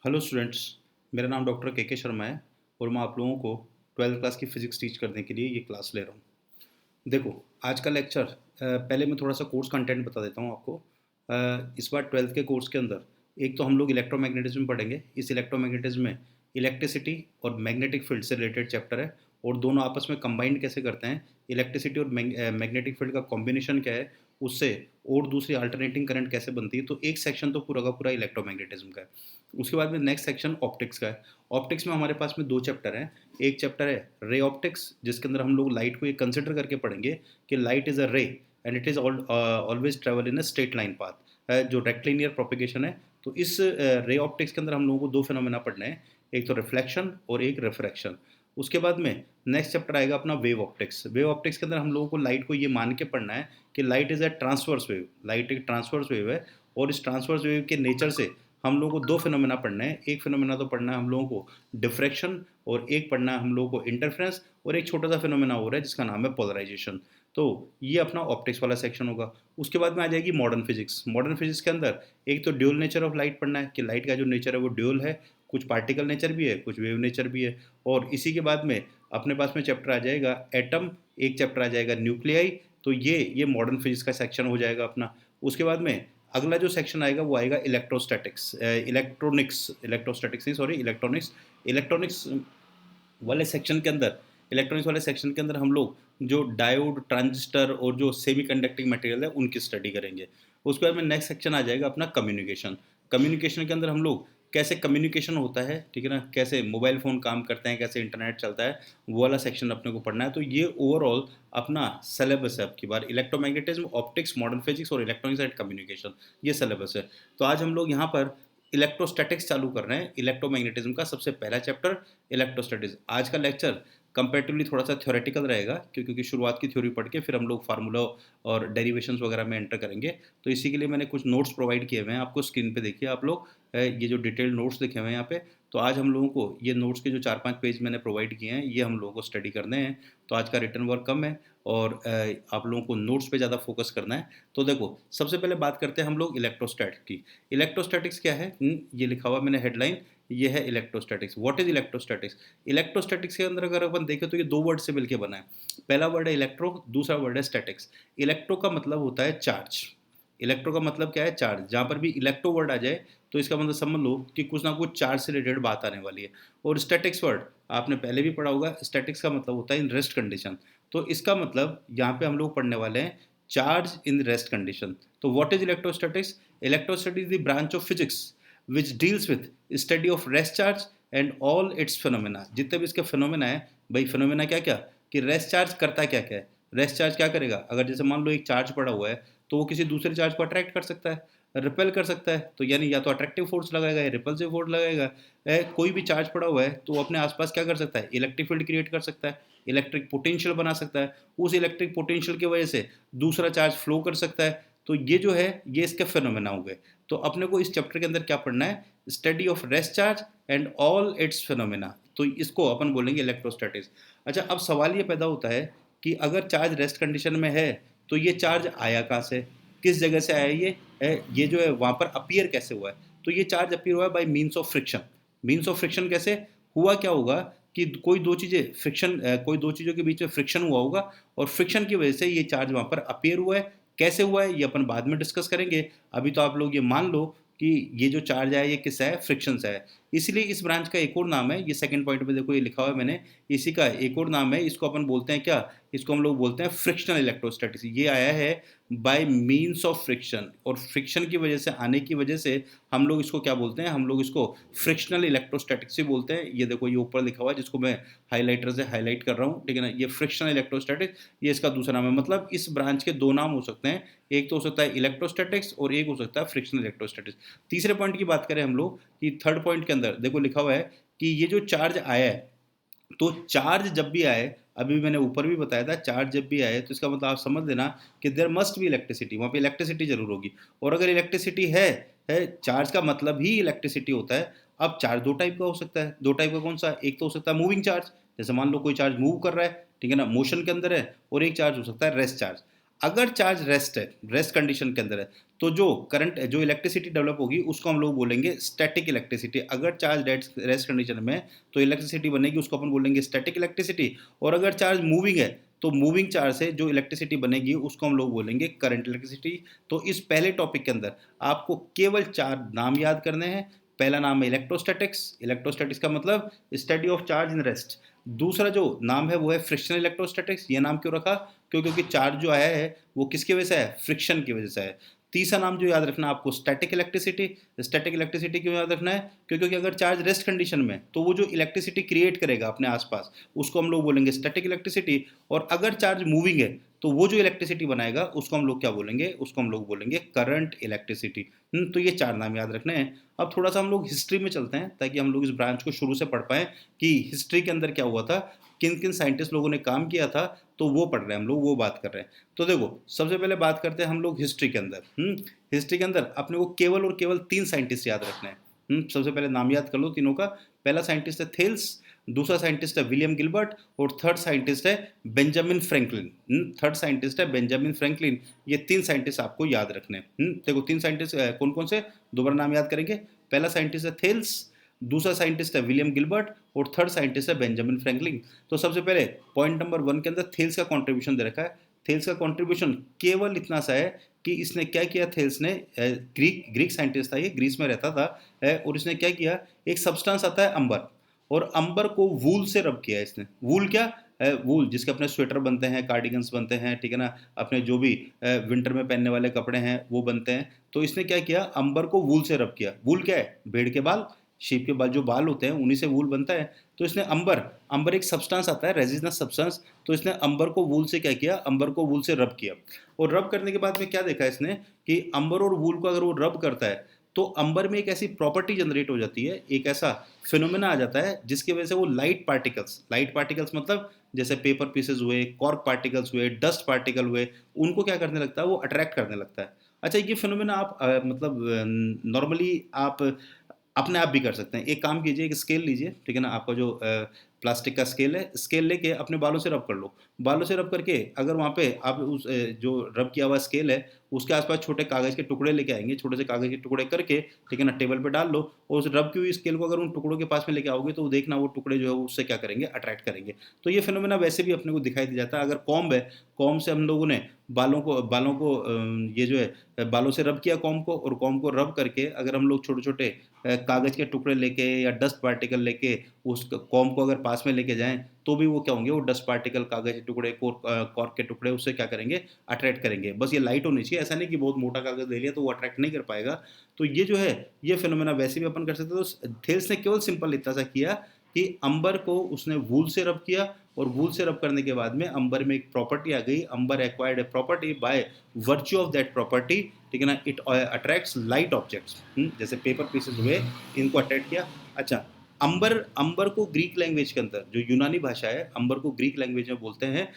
Hello students. मेरा नाम doctor के शर्मा है और मैं आप लोगों को 12th क्लास की फ़िज़िक्स टीच करने के लिए ये क्लास ले रहा हूँ। देखो, आज का लेक्चर पहले मैं थोड़ा सा कोर्स कंटेंट बता देता हूँ आपको। इस बार 12th के कोर्स के अंदर एक तो हम लोग इलेक्ट्रोमैग्नेटिज्म पढ़ेंगे। इस इलेक्ट्रोमैग्नेटिज्म में इलेक्ट्रिसिटी और मैग्नेटिक फील्ड से रिलेटेड चैप्टर है और दोनों आपस में कंबाइंड कैसे करते हैं, इलेक्ट्रिसिटी और मैग्नेटिक फील्ड का कॉम्बिनेशन क्या है, उससे और दूसरी अल्टरनेटिंग करंट कैसे बनती है। तो एक सेक्शन तो पूरा का पूरा इलेक्ट्रोमैग्नेटिज्म का है। उसके बाद में नेक्स्ट सेक्शन ऑप्टिक्स का है। ऑप्टिक्स में हमारे पास में दो चैप्टर हैं। एक चैप्टर है रे ऑप्टिक्स, जिसके अंदर हम लोग लाइट को ये कंसिडर करके पढ़ेंगे कि लाइट इज़ अ रे and it is always travel in a straight line path, जो रेक्टिलिनियर प्रोपिगेशन है। तो इस रे ऑप्टिक्स के अंदर हम लोगों को दो फिनोमेना पढ़ने हैं, एक तो रिफ्लेक्शन और एक रिफ्रैक्शन। उसके बाद में नेक्स्ट चैप्टर आएगा अपना वेव ऑप्टिक्स। वेव ऑप्टिक्स के अंदर हम लोगों को लाइट को ये मान के पढ़ना है कि light is a transverse wave, light एक ट्रांसवर्स वेव है और इस ट्रांसवर्स वेव के नेचर से हम लोगों को दो फिनोमेना पढ़ना है। एक फिनोमेना तो पढ़ना है हम लोगों को डिफ्रैक्शन और एक पढ़ना है हम लोगों को इंटरफेरेंस और एक छोटा सा फिनोमेना हो रहा है जिसका नाम है पोलराइजेशन। तो ये अपना ऑप्टिक्स वाला सेक्शन होगा। उसके बाद में आ जाएगी मॉडर्न फिजिक्स। मॉडर्न फिजिक्स के अंदर एक तो ड्यूल नेचर ऑफ लाइट पढ़ना है कि लाइट का जो नेचर है वो ड्यूल है, कुछ पार्टिकल नेचर भी है, कुछ वेव नेचर भी है। और इसी के बाद में अपने पास में चैप्टर आ जाएगा एटम, एक चैप्टर आ जाएगा न्यूक्लियाई। तो ये मॉडर्न फिजिक्स का सेक्शन हो जाएगा अपना। उसके बाद में अगला जो सेक्शन आएगा वो आएगा इलेक्ट्रोस्टैटिक्स, इलेक्ट्रोस्टैटिक्स नहीं, सॉरी, इलेक्ट्रॉनिक्स। इलेक्ट्रॉनिक्स वाले सेक्शन के अंदर इलेक्ट्रॉनिक्स वाले सेक्शन के अंदर हम लोग जो डायोड, ट्रांजिस्टर और जो सेमी कंडक्टिंग मटेरियल है उनकी स्टडी करेंगे। उसके बाद में नेक्स्ट सेक्शन आ जाएगा अपना कम्युनिकेशन। कम्युनिकेशन के अंदर हम लोग कैसे कम्युनिकेशन होता है, ठीक है ना, कैसे मोबाइल फ़ोन काम करते हैं, कैसे इंटरनेट चलता है, वो वाला सेक्शन अपने को पढ़ना है। तो ये ओवरऑल अपना सिलेबस है। आपकी बार इलेक्ट्रोमैग्नेटिज्म, ऑप्टिक्स, मॉडर्न फिजिक्स और इलेक्ट्रॉनिक्स एंड कम्युनिकेशन, ये सिलेबस है। तो आज हम लोग यहाँ पर इलेक्ट्रोस्टैटिक्स चालू कर रहे हैं। इलेक्ट्रोमैग्नेटिज्म का सबसे पहला चैप्टर इलेक्ट्रोस्टैटिक्स। आज का लेक्चर कंपैरेटिवली थोड़ा सा थ्योरेटिकल रहेगा क्योंकि शुरुआत की थ्योरी पढ़ के फिर हम लोग फार्मूला और डेरिवेशंस वगैरह में एंटर करेंगे। तो इसी के लिए मैंने कुछ नोट्स प्रोवाइड किए हुए हैं, आपको स्क्रीन पे देखिए आप लोग। ये जो डिटेल्ड नोट्स लिखे हुए हैं यहाँ पे। तो आज हम लोगों को ये नोट्स के जो 4-5 पेज मैंने प्रोवाइड किए हैं ये हम लोगों को स्टडी करने हैं। तो आज का रिटन वर्क कम है और आप लोगों को नोट्स पे ज़्यादा फोकस करना है। तो देखो, सबसे पहले बात करते हैं हम लोग इलेक्ट्रोस्टैट की। इलेक्ट्रोस्टैटिक्स क्या है? ये लिखा हुआ मैंने हेडलाइन, ये है electrostatics. What is electrostatics? Electrostatics के अंदर अगर अपन देखें तो ये दो वर्ड से मिलकर बना है। पहला वर्ड है इलेक्ट्रो, दूसरा वर्ड है स्टैटिक्स। इलेक्ट्रो का मतलब होता है चार्ज। इलेक्ट्रो का मतलब क्या है? चार्ज। जहाँ पर भी इलेक्ट्रो वर्ड आ जाए तो इसका मतलब समझ लो कि कुछ ना कुछ चार्ज से रिलेटेड बात आने वाली है। और स्टैटिक्स वर्ड आपने पहले भी पढ़ा होगा। स्टैटिक्स का मतलब होता है इन रेस्ट कंडीशन। तो इसका मतलब यहाँ पे हम लोग पढ़ने वाले हैं चार्ज इन रेस्ट कंडीशन। तो what is electrostatics? Electrostatics is the branch of physics which deals with study of rest charge and all its phenomena। जितने भी इसके फिनोमेना है, भाई फिनोमेना क्या क्या, कि रेस्ट चार्ज करता क्या क्या है। रेस्ट चार्ज क्या करेगा? अगर जैसे मान लो एक चार्ज पड़ा हुआ है तो वो किसी दूसरे चार्ज को अट्रैक्ट कर सकता है, रिपेल कर सकता है। तो यानी या तो अट्रैक्टिव फोर्स लगाएगा या रिपल्सिव फोर्स लगाएगा। कोई भी चार्ज पड़ा हुआ है तो वो अपने आसपास क्या कर सकता है? इलेक्ट्रिक फील्ड क्रिएट कर सकता है, इलेक्ट्रिक पोटेंशियल बना सकता है। उस इलेक्ट्रिक पोटेंशियल की वजह से दूसरा चार्ज फ्लो कर सकता है। तो ये जो है ये इसके फिनोमेना हो गए। तो अपने को इस चैप्टर के अंदर क्या पढ़ना है? Study of rest charge and all it's phenomena. तो इसको अपन बोलेंगे इलेक्ट्रोस्टैटिक्स। अच्छा, अब सवाल ये पैदा होता है कि अगर चार्ज रेस्ट कंडीशन में है तो ये चार्ज आया कहाँ से, किस जगह से आया, ये जो है वहाँ पर अपीयर कैसे हुआ है? तो ये चार्ज अपीयर हुआ है bye means of friction. Means of friction कैसे हुआ? क्या होगा कि कोई दो चीज़ें फ्रिक्शन, कोई दो चीज़ों के बीच में फ्रिक्शन हुआ होगा और फ्रिक्शन की वजह से ये चार्ज वहाँ पर अपीयर हुआ है। कैसे हुआ है ये अपन बाद में डिस्कस करेंगे। अभी तो आप लोग ये मान लो कि ये जो चार्ज है ये किससे है? फ्रिक्शन से है। इसलिए इस ब्रांच का एक और नाम है, ये सेकंड पॉइंट में देखो ये लिखा हुआ है मैंने, इसी का एक और नाम है, इसको अपन बोलते हैं क्या? इसको हम लोग बोलते हैं फ्रिक्शनल इलेक्ट्रोस्टैटिक्स। ये आया है बाय मीन्स ऑफ फ्रिक्शन और फ्रिक्शन की वजह से, आने की वजह से हम लोग इसको क्या बोलते हैं? हम लोग इसको फ्रिक्शनल इलेक्ट्रोस्टैटिक्स ही बोलते हैं। ये देखो ये ऊपर लिखा हुआ है जिसको मैं हाईलाइटर से हाईलाइट कर रहा हूँ, ठीक है ना, ये फ्रिक्शनल इलेक्ट्रोस्टैटिक्स, ये इसका दूसरा नाम है। मतलब इस ब्रांच के दो नाम हो सकते हैं, एक तो हो सकता है इलेक्ट्रोस्टैटिक्स और एक हो सकता है फ्रिक्शनल इलेक्ट्रोस्टैटिक्स। तीसरे पॉइंट की बात करें हम लोग कि थर्ड पॉइंट के अंदर देखो लिखा हुआ है कि ये जो चार्ज आया है, तो चार्ज जब भी आए, अभी मैंने ऊपर भी बताया था, चार्ज जब भी आए तो इसका मतलब आप समझ लेना कि देयर मस्ट बी इलेक्ट्रिसिटी, वहाँ पे इलेक्ट्रिसिटी जरूर होगी। और अगर इलेक्ट्रिसिटी है, चार्ज का मतलब ही इलेक्ट्रिसिटी होता है। अब चार्ज दो टाइप का हो सकता है। दो टाइप का कौन सा? एक तो हो सकता है मूविंग चार्ज, जैसे मान लो कोई चार्ज मूव कर रहा है, ठीक है ना, मोशन के अंदर है। और एक चार्ज हो सकता है रेस्ट चार्ज। अगर चार्ज रेस्ट है, रेस्ट कंडीशन के अंदर है, तो जो इलेक्ट्रिसिटी डेवलप होगी उसको हम लोग बोलेंगे स्टैटिक इलेक्ट्रिसिटी। अगर चार्ज रेस्ट कंडीशन में तो इलेक्ट्रिसिटी बनेगी, उसको अपन बोलेंगे स्टैटिक इलेक्ट्रिसिटी। और अगर चार्ज मूविंग है तो मूविंग चार्ज से जो इलेक्ट्रिसिटी बनेगी उसको हम लोग बोलेंगे करंट इलेक्ट्रिसिटी। तो इस पहले टॉपिक के अंदर आपको केवल 4 नाम याद करने हैं। पहला नाम है इलेक्ट्रोस्टैटिक्स। इलेक्ट्रोस्टैटिक्स का मतलब study of charge in rest. दूसरा जो नाम है वो है फ्रिक्शनल इलेक्ट्रोस्टैटिक्स। ये नाम क्यों रखा? क्योंकि चार्ज जो आया है वो किसकी वजह से है? फ्रिक्शन की वजह से है। तीसरा नाम जो याद रखना है आपको, स्टैटिक इलेक्ट्रिसिटी। स्टैटिक इलेक्ट्रिसिटी क्यों याद रखना है? क्योंकि अगर चार्ज रेस्ट कंडीशन में तो वो जो इलेक्ट्रिसिटी क्रिएट करेगा अपने आसपास उसको हम लोग बोलेंगे स्टैटिक इलेक्ट्रिसिटी। और अगर चार्ज मूविंग है तो वो जो इलेक्ट्रिसिटी बनाएगा उसको हम लोग क्या बोलेंगे? उसको हम लोग बोलेंगे करंट इलेक्ट्रिसिटी। तो ये 4 नाम याद रखने हैं। अब थोड़ा सा हम लोग हिस्ट्री में चलते हैं ताकि हम लोग इस ब्रांच को शुरू से पढ़ पाएँ कि हिस्ट्री के अंदर क्या हुआ था, किन किन साइंटिस्ट लोगों ने काम किया था। तो वो पढ़ रहे हैं हम लोग, वो बात कर रहे हैं। तो देखो सबसे पहले बात करते हैं हम लोग हिस्ट्री के अंदर। हिस्ट्री के अंदर अपने को केवल और केवल 3 साइंटिस्ट याद रखने हैं। सबसे पहले नाम याद कर लो तीनों का। पहला साइंटिस्ट है थेल्स, दूसरा साइंटिस्ट है विलियम गिलबर्ट और थर्ड साइंटिस्ट है बेंजामिन फ्रैंकलिन। थर्ड साइंटिस्ट है बेंजामिन फ्रैंकलिन। ये 3 साइंटिस्ट आपको याद रखने हैं। देखो 3 साइंटिस्ट कौन कौन से, दोबारा नाम याद करेंगे। पहला साइंटिस्ट है थेल्स, दूसरा साइंटिस्ट है विलियम गिलबर्ट और थर्ड साइंटिस्ट है बेंजामिन फ्रैंकलिन। तो सबसे पहले पॉइंट नंबर 1 के अंदर थेल्स का कंट्रीब्यूशन दे रखा है। थेल्स का कंट्रीब्यूशन केवल इतना सा है कि इसने क्या किया, थेल्स ने, ग्रीक साइंटिस्ट था ये, ग्रीस में रहता था, और इसने क्या किया, एक सब्सटेंस आता है अंबर, और अंबर को वूल से रब किया इसने। वूल क्या? वूल जिसके अपने स्वेटर बनते हैं, कार्डिगन्स बनते हैं, ठीक है ना, अपने जो भी विंटर में पहनने वाले कपड़े हैं वो बनते हैं। तो इसने क्या किया, अंबर को वूल से रब किया। वूल क्या है? भेड़ के बाल, शीप के बाल, जो बाल होते हैं उन्हीं से वूल बनता है। तो इसने अंबर अंबर एक सब्सटेंस आता है, रेजिनस सब्सटेंस। तो इसने अंबर को वूल से क्या किया, अंबर को वूल से रब किया। और रब करने के बाद में क्या देखा इसने कि अंबर और वूल को अगर वो रब करता है तो अंबर में एक ऐसी प्रॉपर्टी जनरेट हो जाती है, एक ऐसा फिनोमेना आ जाता है जिसकी वजह से वो लाइट पार्टिकल्स मतलब जैसे पेपर पीसेस हुए, कॉर्क पार्टिकल्स हुए, डस्ट पार्टिकल हुए, उनको क्या करने लगता है, वो अट्रैक्ट करने लगता है। अच्छा, ये फिनोमेना आप मतलब नॉर्मली आप अपने आप भी कर सकते हैं। एक काम कीजिए, एक स्केल लीजिए, ठीक है ना, आपका जो प्लास्टिक का स्केल है, स्केल लेके अपने बालों से रब कर लो। बालों से रब करके अगर वहाँ पे आप उस जो रब किया हुआ स्केल है उसके आसपास छोटे कागज़ के टुकड़े लेके आएंगे, छोटे से कागज़ के टुकड़े करके, ठीक है ना, टेबल पे डाल लो। और उस रब की हुई स्केल को अगर उन टुकड़ों के पास में लेके आओगे तो देखना वो टुकड़े जो है उससे क्या करेंगे, अट्रैक्ट करेंगे। तो ये फिनोमेना वैसे भी अपने को दिखाई दे जाता है। अगर कॉम्ब है, कॉम्ब से हम लोगों ने बालों को ये जो है बालों से रब किया कॉम्ब को, और कॉम्ब को रब करके अगर हम लोग छोटे छोटे कागज़ के टुकड़े लेके या डस्ट पार्टिकल लेके उस कॉम्ब को अगर पास में लेके जाएं तो भी वो क्या होंगे, वो डस्ट पार्टिकल, कागज़ के टुकड़े, कॉर्क के टुकड़े उससे क्या करेंगे, अट्रैक्ट करेंगे। बस ये लाइट होनी चाहिए, ऐसा नहीं कि बहुत मोटा कागज़ ले लिया तो वो अट्रैक्ट नहीं कर पाएगा। तो ये जो है ये फिनोमेना वैसे भी अपन कर सकते हैं। तो थेल्स ने केवल सिंपल इतना सा किया कि अंबर को उसने वूल से रब किया, और वूल से रब करने के बाद में अंबर में एक प्रॉपर्टी आ गई, amber acquired a property by virtue of that property, ठीक है ना, इट अट्रैक्ट्स लाइट ऑब्जेक्ट्स। जैसे पेपर पीसेस हुए, इनको अट्रैक्ट किया। अच्छा, अंबर अंबर को ग्रीक लैंग्वेज के अंदर, जो यूनानी भाषा है, अंबर को ग्रीक लैंग्वेज में बोलते हैं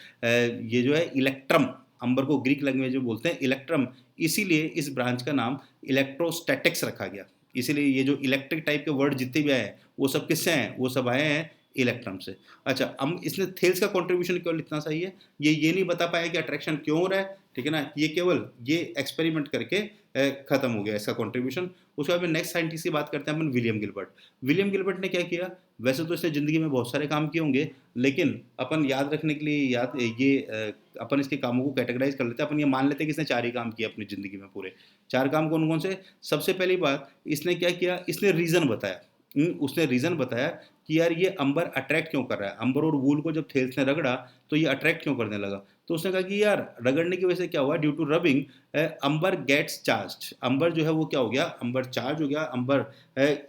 ये जो है इलेक्ट्रम। अंबर को ग्रीक लैंग्वेज में बोलते हैं इलेक्ट्रम। इसीलिए इस ब्रांच का नाम इलेक्ट्रोस्टैटिक्स रखा गया। इसीलिए ये जो इलेक्ट्रिक टाइप के वर्ड जितने भी आए हैं वो सब किससे हैं, वो सब आए हैं इलेक्ट्रम से। अच्छा, हम इसने थेल्स का कंट्रीब्यूशन केवल इतना सही है, ये नहीं बता पाया कि अट्रैक्शन क्यों हो रहा है, ठीक है ना, ये केवल ये एक्सपेरिमेंट करके खत्म हो गया इसका कंट्रीब्यूशन। उसके बाद में नेक्स्ट साइंटिस्ट की बात करते हैं अपन, विलियम गिलबर्ट। विलियम गिलबर्ट ने क्या किया, वैसे तो इसने ज़िंदगी में बहुत सारे काम किए होंगे, लेकिन अपन याद रखने के लिए अपन इसके कामों को कैटेगराइज कर लेते हैं। अपन ये मान लेते हैं कि इसने 4 ही काम किए अपनी ज़िंदगी में पूरे। 4 काम कौन कौन से? सबसे पहली बात, इसने क्या किया, इसने रीज़न बताया। उसने रीज़न बताया कि यार ये अंबर अट्रैक्ट क्यों कर रहा है। अंबर और वूल को जब थेल्स ने रगड़ा तो ये अट्रैक्ट क्यों करने लगा। तो उसने कहा कि यार रगड़ने की वजह से क्या हुआ, due to rubbing amber gets charge. Amber जो है वो क्या हो गया, अंबर चार्ज हो गया, अंबर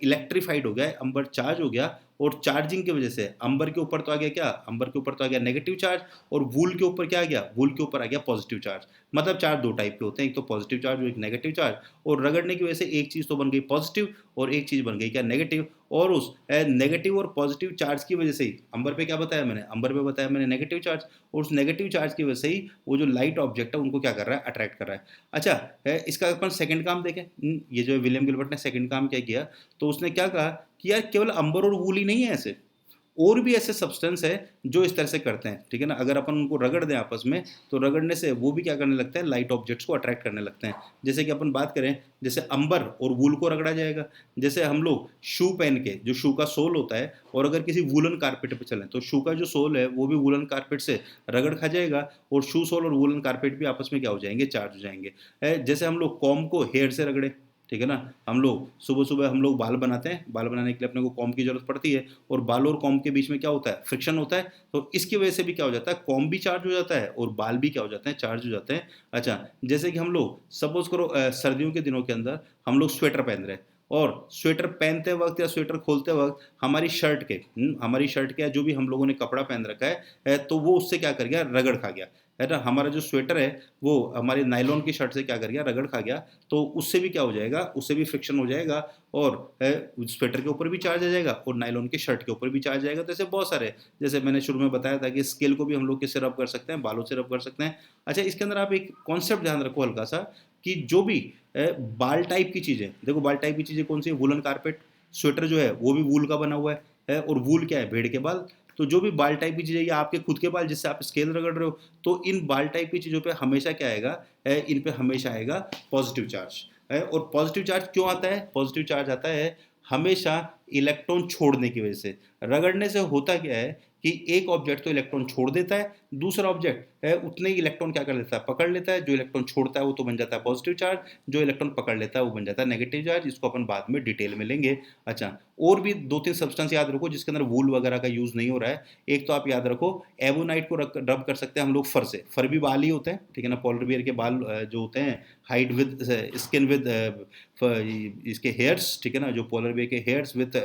इलेक्ट्रीफाइड हो गया, अंबर चार्ज हो गया। और चार्जिंग की वजह से अंबर के ऊपर तो आ गया क्या, अंबर के ऊपर तो आ गया नेगेटिव चार्ज, और वूल के ऊपर क्या आ गया, वूल के ऊपर आ गया पॉजिटिव चार्ज। मतलब चार्ज 2 टाइप के होते हैं, एक तो पॉजिटिव चार्ज और एक नेगेटिव चार्ज। और रगड़ने की वजह से एक चीज़ तो बन गई पॉजिटिव और एक चीज़ बन गई क्या, नेगेटिव। और उस नेगेटिव और पॉजिटिव चार्ज की वजह से ही अंबर पे क्या बताया मैंने, अंबर पे बताया मैंने नेगेटिव चार्ज, और उस नेगेटिव चार्ज की वजह से ही वो जो लाइट ऑब्जेक्ट है उनको क्या कर रहा है, अट्रैक्ट कर रहा है। अच्छा, इसका अपन सेकंड काम देखें। ये जो विलियम गिलबर्ट ने सेकंड काम क्या किया, तो उसने क्या कहा कि यार केवल अंबर और वूल ही नहीं है ऐसे, और भी ऐसे सब्सटेंस है जो इस तरह से करते हैं, ठीक है ना। अगर अपन उनको रगड़ दें आपस में, तो रगड़ने से वो भी क्या करने लगते हैं, लाइट ऑब्जेक्ट्स को अट्रैक्ट करने लगते हैं। जैसे कि अपन बात करें, जैसे अंबर और वूल को रगड़ा जाएगा। जैसे हम लोग शू पहन के, जो शू का सोल होता है, और अगर किसी वूलन कारपेट पे चलें, तो शू का जो सोल है वो भी वूलन कारपेट से रगड़ खा जाएगा, और शू सोल और वूलन कारपेट भी आपस में क्या हो जाएंगे, चार्ज हो जाएंगे। जैसे हम लोग कॉम को हेयर से रगड़े, ठीक है ना। हम लोग सुबह सुबह हम लोग बाल बनाते हैं, बाल बनाने के लिए अपने को कॉम की जरूरत पड़ती है, और बाल और कॉम के बीच में क्या होता है, फ्रिक्शन होता है। तो इसकी वजह से भी क्या हो जाता है, कॉम भी चार्ज हो जाता है और बाल भी क्या हो जाते हैं, चार्ज हो जाते हैं। अच्छा, जैसे कि हम लोग सपोज करो सर्दियों के दिनों के अंदर हम लोग स्वेटर पहन रहे हैं, और स्वेटर पहनते वक्त या स्वेटर खोलते वक्त हमारी शर्ट के हमारी शर्ट के, जो भी हम लोगों ने कपड़ा पहन रखा है, तो वो उससे क्या कर गया, रगड़ खा गया, है ना। हमारा जो स्वेटर है वो हमारे नायलॉन की शर्ट से क्या कर गया, रगड़ खा गया। तो उससे भी क्या हो जाएगा, उससे भी फ्रिक्शन हो जाएगा, और स्वेटर के ऊपर भी चार्ज आ जाएगा और नायलॉन की शर्ट के ऊपर भी चार्ज आएगा। तो ऐसे बहुत सारे, जैसे मैंने शुरू में बताया था कि स्केल को भी हम लोग किससे रब कर सकते हैं, बालों से रब कर सकते हैं। अच्छा, इसके अंदर आप एक कॉन्सेप्ट ध्यान रखो हल्का सा, कि जो भी बाल टाइप की चीज़ें, देखो बाल टाइप की चीज़ें कौन सी है, वुलन कारपेट, स्वेटर जो है वो भी वूल का बना हुआ और वूल क्या है, भेड़ के बाल। तो जो भी बाल टाइप की चीज़ें, या आपके खुद के बाल जिससे आप स्केल रगड़ रहे हो, तो इन बाल टाइप की चीज़ों पे हमेशा क्या आएगा, इन पे हमेशा आएगा पॉजिटिव चार्ज। और पॉजिटिव चार्ज क्यों आता है, पॉजिटिव चार्ज आता है हमेशा इलेक्ट्रॉन छोड़ने की वजह से। रगड़ने से होता क्या है कि एक ऑब्जेक्ट तो इलेक्ट्रॉन छोड़ देता है, दूसरा ऑब्जेक्ट है उतने ही इलेक्ट्रॉन क्या कर लेता है, पकड़ लेता है। जो इलेक्ट्रॉन छोड़ता है वो तो बन जाता है पॉजिटिव चार्ज, जो इलेक्ट्रॉन पकड़ लेता है वो बन जाता है नेगेटिव चार्ज। इसको अपन बाद में डिटेल में लेंगे। अच्छा, और भी दो तीन सब्सटेंस याद रखो जिसके अंदर वूल वगैरह का यूज नहीं हो रहा है। एक तो आप याद रखो, एबोनाइट को रब कर सकते हैं हम लोग फर से, फर भी बाल ही होते हैं, ठीक है ना। पोलर बियर के बाल जो होते हैं, हाइट विद स्किन विद इसके हेयर्स, ठीक है ना। जो पोलर बियर के hairs with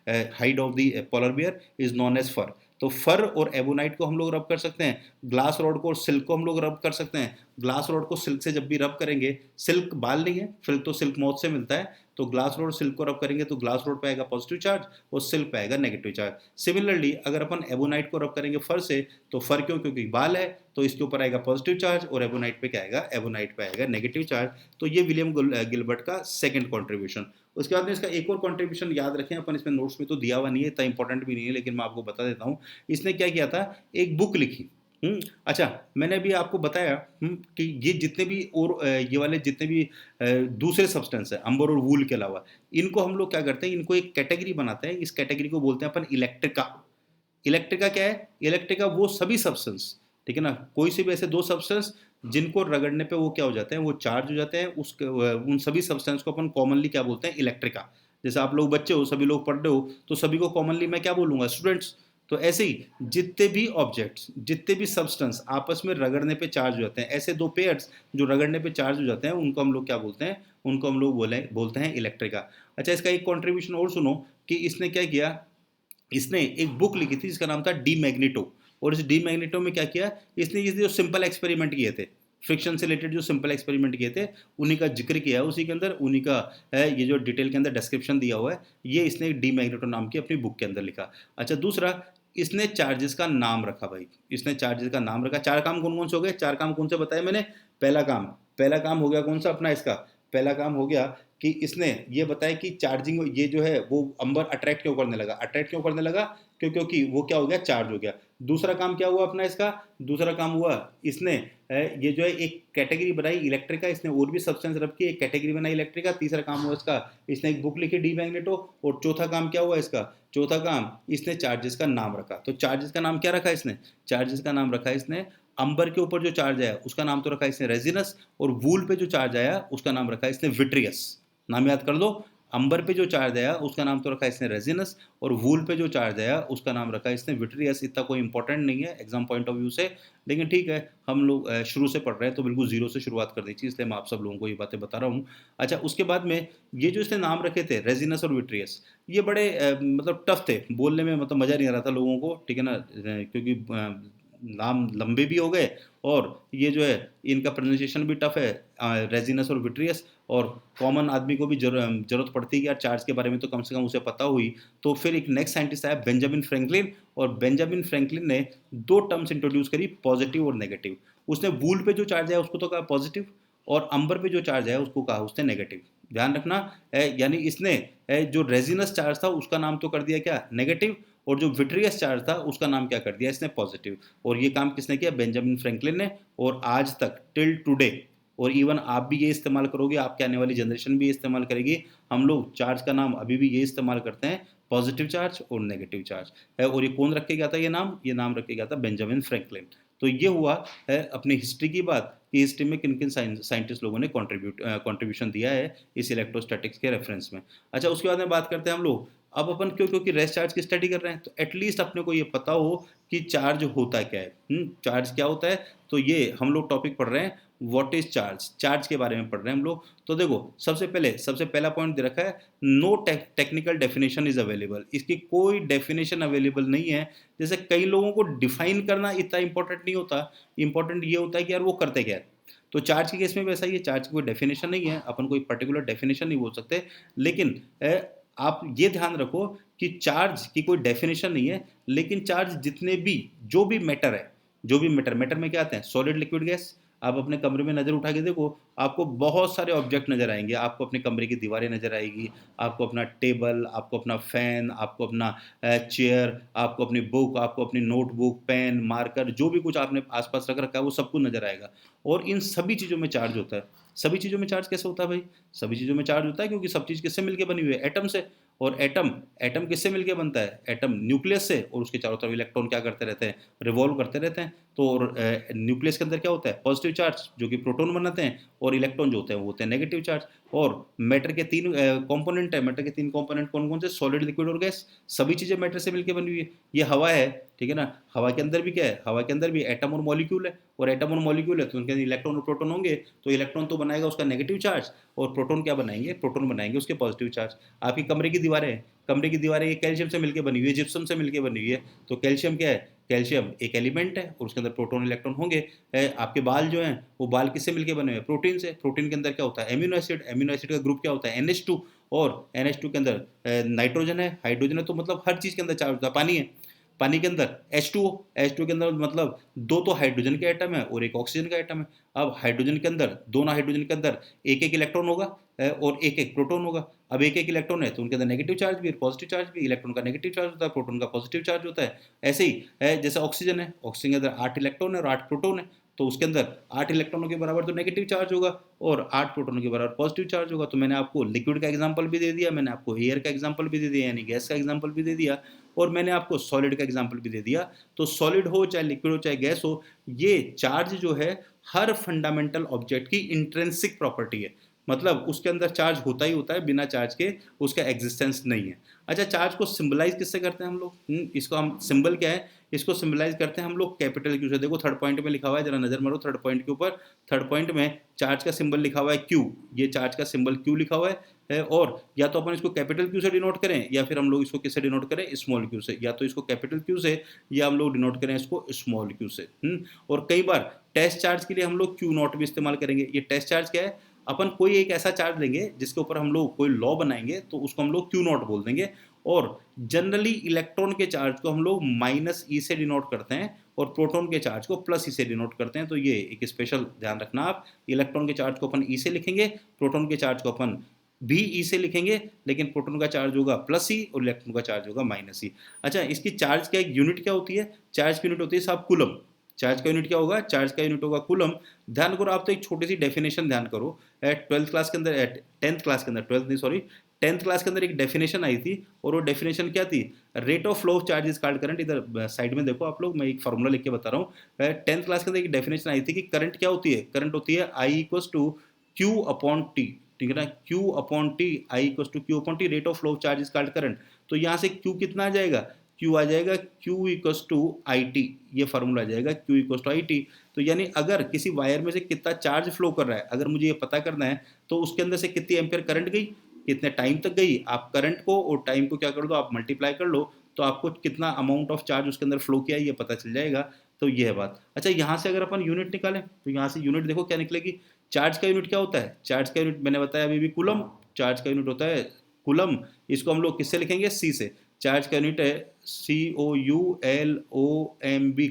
white of the polar bear is known as fur. तो फर और एबोनाइट को हम लोग रब कर सकते हैं। ग्लास रॉड को और सिल्क को हम लोग रब कर सकते हैं। ग्लास रॉड को सिल्क से जब भी रब करेंगे, सिल्क बाल नहीं है, सिल्क तो सिल्क मौत से मिलता है, तो ग्लास रॉड सिल्क को रब करेंगे तो ग्लास रॉड पे आएगा पॉजिटिव चार्ज और सिल्क पे आएगा नेगेटिव चार्ज। सिमिलरली अगर अपन एबोनाइट को रब करेंगे फर से, तो फर क्यों, क्योंकि बाल है, तो इसके ऊपर आएगा पॉजिटिव चार्ज, और एबोनाइट पे क्या आएगा, एबोनाइट पे आएगा नेगेटिव चार्ज। तो ये विलियम गिलबर्ट का सेकंड कॉन्ट्रीब्यूशन। उसके बाद में इसका एक और कॉन्ट्रीब्यूशन याद रखें, अपन इसमें नोट्स में तो दिया हुआ नहीं है, इतना इंपॉर्टेंट भी नहीं है, लेकिन मैं आपको बता देता हूँ। इसने क्या किया था, एक बुक लिखी। अच्छा, मैंने अभी आपको बताया कि ये जितने भी और ये वाले जितने भी दूसरे सब्सटेंस है अंबर और वूल के अलावा, इनको हम लोग क्या करते हैं, इनको एक कैटेगरी बनाते हैं। इस कैटेगरी को बोलते हैं अपन इलेक्ट्रिका। इलेक्ट्रिका क्या है, इलेक्ट्रिका वो सभी सब्सटेंस, ठीक है ना, कोई से भी ऐसे दो सब्सटेंस जिनको रगड़ने पे वो क्या हो जाते हैं, वो चार्ज हो जाते हैं। उस उन सभी सब्सटेंस को अपन कॉमनली क्या बोलते हैं, इलेक्ट्रिका। जैसे आप लोग बच्चे हो, सभी लोग पढ़ रहे हो, तो सभी को कॉमनली मैं क्या बोलूंगा, स्टूडेंट्स। तो ऐसे ही जितने भी ऑब्जेक्ट्स, जितने भी सब्सटेंस आपस में रगड़ने पे चार्ज हो जाते हैं, ऐसे दो पेयर्स जो रगड़ने पे चार्ज हो जाते हैं, उनको हम लोग क्या बोलते हैं, उनको हम लोग बोलते हैं इलेक्ट्रिका। अच्छा, इसका एक कॉन्ट्रीब्यूशन और सुनो, कि इसने क्या किया, इसने एक बुक लिखी थी जिसका नाम था डी मैग्नेटो। और इस डी मैग्नेटो में क्या किया, इसने जो सिंपल एक्सपेरिमेंट किए थे, फ्रिक्शन से रिलेटेड जो सिंपल एक्सपेरिमेंट किए थे, उन्हीं का जिक्र किया है उसी के अंदर, उन्हीं का है ये जो डिटेल के अंदर डिस्क्रिप्शन दिया हुआ है, ये इसने डी मैग्नेटो नाम की अपनी बुक के अंदर लिखा। अच्छा, दूसरा, इसने चार्जेस का नाम रखा भाई, इसने चार्जेस का नाम रखा। चार काम कौन कौन से हो गए, चार काम कौन से बताए मैंने। पहला काम हो गया कौन सा अपना, इसका पहला काम हो गया कि इसने ये बताया कि चार्जिंग ये जो है वो अंबर अट्रैक्ट क्यों करने लगा, अट्रैक्ट क्यों करने लगा, क्योंकि वो क्या हो गया, चार्ज हो गया। दूसरा काम क्या हुआ अपना इसका, दूसरा काम हुआ इसने ये जो है एक कैटेगरी बनाई इलेक्ट्रिका, इसने और भी सब्सटेंस रख के एक कैटेगरी बनाई इलेक्ट्रिका। तीसरा काम हुआ इसका, इसने एक बुक लिखी डी मैग्नेटो। और चौथा काम क्या हुआ इसका, चौथा काम, इसने चार्जेस का नाम रखा। तो चार्जेस का नाम क्या रखा इसने, चार्जेस का नाम रखा इसने, अंबर के ऊपर जो चार्ज आया उसका नाम तो रखा इसने रेजिनस, और वूल पे जो चार्ज आया उसका नाम रखा इसने विट्रियस। नाम याद कर लो, अंबर पे जो चार्ज आया उसका नाम तो रखा इसने रेजिनस, और वूल पे जो चार्ज आया उसका नाम रखा इसने विट्रियस। इतना कोई इंपॉर्टेंट नहीं है एग्जाम पॉइंट ऑफ व्यू से, लेकिन ठीक है, हम लोग शुरू से पढ़ रहे हैं तो बिल्कुल जीरो से शुरुआत कर दी थी, इसलिए मैं आप सब लोगों को ये बातें बता रहा हूँ। अच्छा, उसके बाद में ये जो इसने नाम रखे थे रेजिनस और विट्रियस, ये बड़े मतलब टफ थे बोलने में, मतलब मज़ा नहीं आ रहा था लोगों को, ठीक है ना, क्योंकि नाम लंबे भी हो गए, और ये जो है इनका प्रोनाउंसिएशन भी टफ है, रेजिनस और विट्रियस। और कॉमन आदमी को भी जरूरत पड़ती है कि यार चार्ज के बारे में तो कम से कम उसे पता हुई। तो फिर एक नेक्स्ट साइंटिस्ट आया बेंजामिन फ्रैंकलिन, और बेंजामिन फ्रैंकलिन ने दो टर्म्स इंट्रोड्यूस करी, पॉजिटिव और नेगेटिव। उसने वूल पे जो चार्ज है उसको तो कहा पॉजिटिव, और अंबर पे जो चार्ज है उसको कहा उसने नेगेटिव। ध्यान रखना, यानी इसने जो रेजिनस चार्ज था उसका नाम तो कर दिया क्या, नेगेटिव, और जो विट्रियस चार्ज था उसका नाम क्या कर दिया इसने, पॉजिटिव। और ये काम किसने किया, बेंजामिन फ्रैंकलिन ने। और आज तक टिल टुडे, और इवन आप भी ये इस्तेमाल करोगे, आपके आने वाली जनरेशन भी ये इस्तेमाल करेगी, हम लोग चार्ज का नाम अभी भी ये इस्तेमाल करते हैं, पॉजिटिव चार्ज और नेगेटिव चार्ज है। और ये कौन रख के गया था ये नाम रख के गया था बेंजामिन फ्रैंकलिन। तो ये हुआ है अपनी हिस्ट्री की बात कि हिस्ट्री में किन किन साइंटिस्ट लोगों ने कंट्रीब्यूशन दिया है इस इलेक्ट्रोस्टैटिक्स के रेफरेंस में। अच्छा, उसके बाद में बात करते हैं हम लोग, अब अपन क्यों, क्योंकि रेस्ट चार्ज की स्टडी कर रहे हैं तो एटलीस्ट अपने को ये पता हो कि चार्ज होता क्या है। चार्ज क्या होता है, तो ये हम लोग टॉपिक पढ़ रहे हैं व्हाट इज चार्ज, चार्ज के बारे में पढ़ रहे हैं हम लोग। तो देखो सबसे पहला पॉइंट दे रखा है, no technical definition is available, इसकी कोई डेफिनेशन अवेलेबल नहीं है। जैसे कई लोगों को डिफाइन करना इतना इंपॉर्टेंट नहीं होता, इंपॉर्टेंट ये होता है कि यार वो करते क्या है। तो चार्ज के केस में वैसा ही है, चार्ज की कोई डेफिनेशन नहीं है, अपन कोई पर्टिकुलर डेफिनेशन नहीं बोल सकते। लेकिन आप ये ध्यान रखो कि चार्ज की कोई डेफिनेशन नहीं है, लेकिन चार्ज जितने भी जो भी मैटर है, जो भी मैटर में क्या आते हैं, सॉलिड, लिक्विड, गैस। आप अपने कमरे में नज़र उठा के देखो, आपको बहुत सारे ऑब्जेक्ट नज़र आएंगे, आपको अपने कमरे की दीवारें नज़र आएगी, आपको अपना टेबल, आपको अपना फैन, आपको अपना चेयर, आपको अपनी बुक, आपको अपनी नोटबुक, पेन, मार्कर, जो भी कुछ आपने आसपास रख रखा है वो सब कुछ नज़र आएगा। और इन सभी चीज़ों में चार्ज होता है। सभी चीज़ों में चार्ज कैसे होता है भाई, सभी चीज़ों में चार्ज होता है क्योंकि सब चीज़ किससे मिलकर बनी हुई है, एटम से। और एटम एटम किससे मिलकर बनता है, एटम न्यूक्लियस से, और उसके चारों तरफ इलेक्ट्रॉन क्या करते रहते हैं, रिवॉल्व करते रहते हैं। तो न्यूक्लियस के अंदर क्या होता है, पॉजिटिव चार्ज जो कि प्रोटॉन बनाते हैं, और इलेक्ट्रॉन जो होते हैं वो होते हैं नेगेटिव चार्ज। और मैटर के तीन कंपोनेंट है, मैटर के तीन कंपोनेंट कौन कौन से, सॉलिड, लिक्विड और गैस। सभी चीज़ें मैटर से मिलकर बनी हुई है। ये हवा है, ठीक है ना, हवा के अंदर भी क्या है, हवा के अंदर भी एटम और मॉलिक्यूल है, और एटम और मॉलिक्यूल है तो उनके अंदर इलेक्ट्रॉन और प्रोटॉन होंगे। तो इलेक्ट्रॉन तो बनाएगा उसका नेगेटिव चार्ज, और प्रोटॉन क्या बनाएंगे, प्रोटॉन बनाएंगे उसके पॉजिटिव चार्ज। आपकी कमरे की दीवारें हैं, कमरे की दीवारें ये कैल्शियम से मिलकर बनी हुई है, जिप्सम से मिलकर बनी हुई है। तो कैल्शियम क्या है, कैल्शियम एक एलिमेंट है और उसके अंदर प्रोटॉन इलेक्ट्रॉन होंगे। आपके बाल जो हैं वो बाल किससे मिलकर बने हुए हैं, प्रोटीन से। प्रोटीन के अंदर क्या होता है, एमिनो एसिड, एमिनो एसिड का ग्रुप क्या होता है, NH2। और NH2 के अंदर नाइट्रोजन है, हाइड्रोजन है। तो मतलब हर चीज़ के अंदर चार्ज होता है। पानी है, पानी के अंदर H2O, H2O के अंदर मतलब दो तो हाइड्रोजन के एटम है और एक ऑक्सीजन का एटम है। अब हाइड्रोजन के अंदर, दोनों हाइड्रोजन के अंदर एक एक इलेक्ट्रॉन होगा और एक एक प्रोटॉन होगा। अब एक एक इलेक्ट्रॉन है तो उनके अंदर नेगेटिव चार्ज भी और पॉजिटिव चार्ज भी, इलेक्ट्रॉन का नेगेटिव चार्ज होता है, प्रोटॉन का पॉजिटिव चार्ज होता है। ऐसे ही है जैसे ऑक्सीजन है, ऑक्सीजन के अंदर 8 इलेक्ट्रॉन है और 8 प्रोटॉन है। तो उसके अंदर 8 इलेक्ट्रॉनों के बराबर तो नेगेटिव चार्ज होगा और 8 प्रोटॉनों के बराबर पॉजिटिव चार्ज होगा। तो मैंने आपको लिक्विड का एग्जांपल भी दे दिया, मैंने आपको एयर का एग्जांपल भी दे दिया, यानी गैस का एग्जांपल भी दे दिया, और मैंने आपको सॉलिड का एग्जांपल भी दे दिया। तो सॉलिड हो चाहे लिक्विड हो चाहे गैस हो, ये चार्ज जो है हर फंडामेंटल ऑब्जेक्ट की इंट्रिंसिक प्रॉपर्टी है। मतलब उसके अंदर चार्ज होता ही होता है, बिना चार्ज के उसका एग्जिस्टेंस नहीं है। अच्छा, चार्ज को सिंबलाइज किससे करते हैं हम लोग, इसको हम सिंबल क्या है, इसको सिंबलाइज करते हैं हम लोग कैपिटल क्यू से। देखो थर्ड पॉइंट में लिखा हुआ है, जरा नजर मारो थर्ड पॉइंट के ऊपर। थर्ड पॉइंट में चार्ज का सिंबल लिखा हुआ है क्यू, ये चार्ज का सिंबल क्यू लिखा हुआ है। और या तो अपन इसको कैपिटल क्यू से डिनोट करें, या फिर हम लोग इसको किससे डिनोट करें, स्मॉल क्यू से। या तो इसको कैपिटल क्यू से, या हम लोग डिनोट करें इसको स्मॉल क्यू से। और कई बार टेस्ट चार्ज के लिए हम लोग क्यू नॉट भी इस्तेमाल करेंगे। ये टेस्ट चार्ज क्या है, अपन कोई एक ऐसा चार्ज लेंगे जिसके ऊपर हम लोग कोई लॉ बनाएंगे तो उसको हम लोग क्यू नॉट बोल देंगे। और जनरली इलेक्ट्रॉन के चार्ज को हम लोग -e से डिनोट करते हैं और प्रोटॉन के चार्ज को +e से डिनोट करते हैं। तो ये एक स्पेशल ध्यान रखना आप, इलेक्ट्रॉन के चार्ज को अपन e से लिखेंगे, प्रोटॉन के चार्ज को अपन भी e से लिखेंगे, लेकिन प्रोटॉन का चार्ज होगा +e और इलेक्ट्रॉन का चार्ज होगा -e। अच्छा, इसकी चार्ज का एक यूनिट क्या होती है, चार्ज की यूनिट होती है साहब कूलम। चार्ज का यूनिट क्या होगा, चार्ज का यूनिट होगा कूलम। ध्यान करो आप, तो एक छोटी सी डेफिनेशन ध्यान करो। 12th क्लास के अंदर, 10th क्लास के अंदर, 12th नहीं सॉरी 10th क्लास के अंदर एक डेफिनेशन आई थी, और वो डेफिनेशन क्या थी, rate of flow of charge is called current. इधर साइड में देखो आप लोग, मैं एक फॉर्मूला लिख के बता रहा हूँ। 10th क्लास के अंदर एक डेफिनेशन आई थी कि करंट क्या होती है, करंट होती है I = Q/T, ठीक है ना, Q/T, I = Q/T, rate of flow of charge is called current. तो यहाँ से Q कितना आ जाएगा, Q आ जाएगा Q = IT, ये फार्मूला आ जाएगा Q = IT। तो यानी अगर किसी वायर में से कितना चार्ज फ्लो कर रहा है, अगर मुझे ये पता करना है तो उसके अंदर से कितनी एम्पियर करंट गई, कितने टाइम तक गई, आप करंट को और टाइम को क्या कर दो, आप मल्टीप्लाई कर लो, तो आपको कितना अमाउंट ऑफ चार्ज उसके अंदर फ्लो किया ये पता चल जाएगा। तो ये है बात। अच्छा, यहाँ से अगर अपन यूनिट निकालें तो यहाँ से यूनिट देखो क्या निकलेगी। चार्ज का यूनिट क्या होता है, चार्ज का यूनिट मैंने बताया अभी भी कूलम, चार्ज का यूनिट होता है कूलम। इसको हम लोग किससे लिखेंगे, सी से। चार्ज का यूनिट है COULOMB,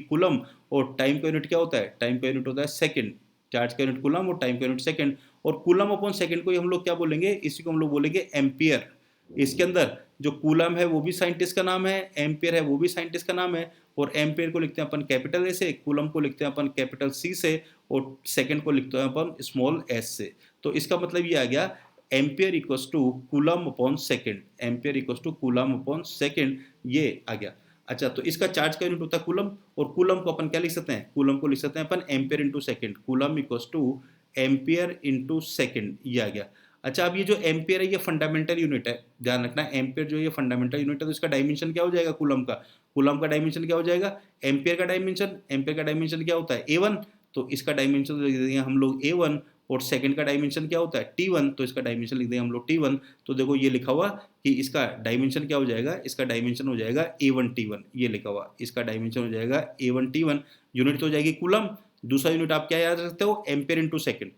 कूलम। और टाइम का यूनिट क्या होता है, टाइम का यूनिट होता है सेकंड। चार्ज का यूनिट कूलम और टाइम का यूनिट सेकंड। और कूलम अपॉन सेकंड को ही हम लोग क्या बोलेंगे, इसी को हम लोग बोलेंगे एम्पियर। इसके अंदर जो कूलम है वो भी साइंटिस्ट का नाम है, एम्पियर है वो भी साइंटिस्ट का नाम है, और एम्पियर को लिखते हैं अपन कैपिटल ए से, कूलम को लिखते हैं अपन कैपिटल सी से, और सेकंड को लिखते हैं अपन स्मॉल एस से। तो इसका मतलब ये आ गया ampere equals to coulomb upon second, ampere equals to coulomb upon second, ये आ गया। अच्छा, तो इसका चार्ज का यूनिट होता है कूलम, और कूलम को अपन क्या लिख सकते हैं, कूलम को लिख सकते हैं अपन ampere into second, coulomb equals to ampere into second, ये आ गया। अच्छा, अब ये जो एम्पियर है ये फंडामेंटल यूनिट है, ध्यान रखना, एम्पियर जो ये फंडामेंटल यूनिट है, तो इसका डायमेंशन क्या हो जाएगा कूलम का, कूलम का डायमेंशन क्या हो जाएगा, एम्पियर का डायमेंशन, एम्पियर का डायमेंशन क्या होता है A1, तो इसका डायमेंशन लिख देंगे हम लोग A1, और सेकंड का डायमेंशन क्या होता है T1, तो इसका डायमेंशन लिख देंगे हम लोग T1। तो देखो ये लिखा हुआ कि इसका डायमेंशन क्या हो जाएगा, इसका डायमेंशन हो जाएगा A1 T1, ये लिखा हुआ, इसका डायमेंशन हो जाएगा A1 T1। यूनिट तो हो जाएगी कूलम, दूसरा यूनिट आप क्या याद रखते हो, एम्पियर इंटू सेकंड,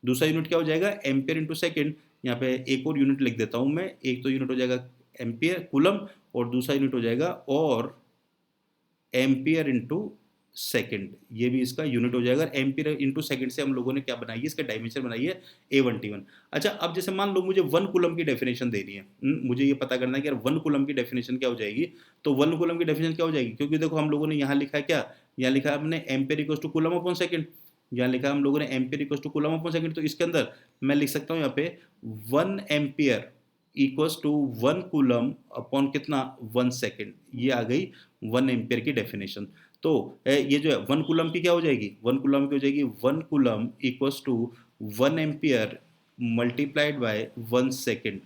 दूसरा यूनिट क्या हो जाएगा, एम्पियर इंटू सेकंड। यहाँ पे एक और यूनिट लिख देता हूँ मैं, एक तो यूनिट हो जाएगा एम्पियर कूलम, और दूसरा यूनिट हो जाएगा और एम्पियर इंटू सेकेंड, ये भी इसका यूनिट हो जाएगा। एम्पियर इंटू सेकेंड से हम लोगों ने क्या बनाई है, इसका डायमेंशन बनाई है A1 T1। अच्छा, अब जैसे मान लो मुझे 1 कूलम की डेफिनेशन देनी है, मुझे ये पता करना है कि यार 1 कूलम की डेफिनेशन क्या हो जाएगी, तो 1 कूलम की डेफिनेशन क्या हो जाएगी, क्योंकि देखो हम लोगों ने यहाँ लिखा है क्या, यहाँ लिखा है हमने ampere equals to coulomb upon second, यहाँ लिखा है हम लोगों ने ampere equals to coulomb upon second, तो इसके अंदर मैं लिख सकता हूँ यहाँ पे 1 ampere equals to 1 coulomb upon कितना 1 सेकंड, ये आ गई 1 एम्पियर की डेफिनेशन। तो ये जो है 1 कूलम की क्या हो जाएगी, 1 कूलम की हो जाएगी 1 coulomb equals to 1 ampere multiplied by 1 second,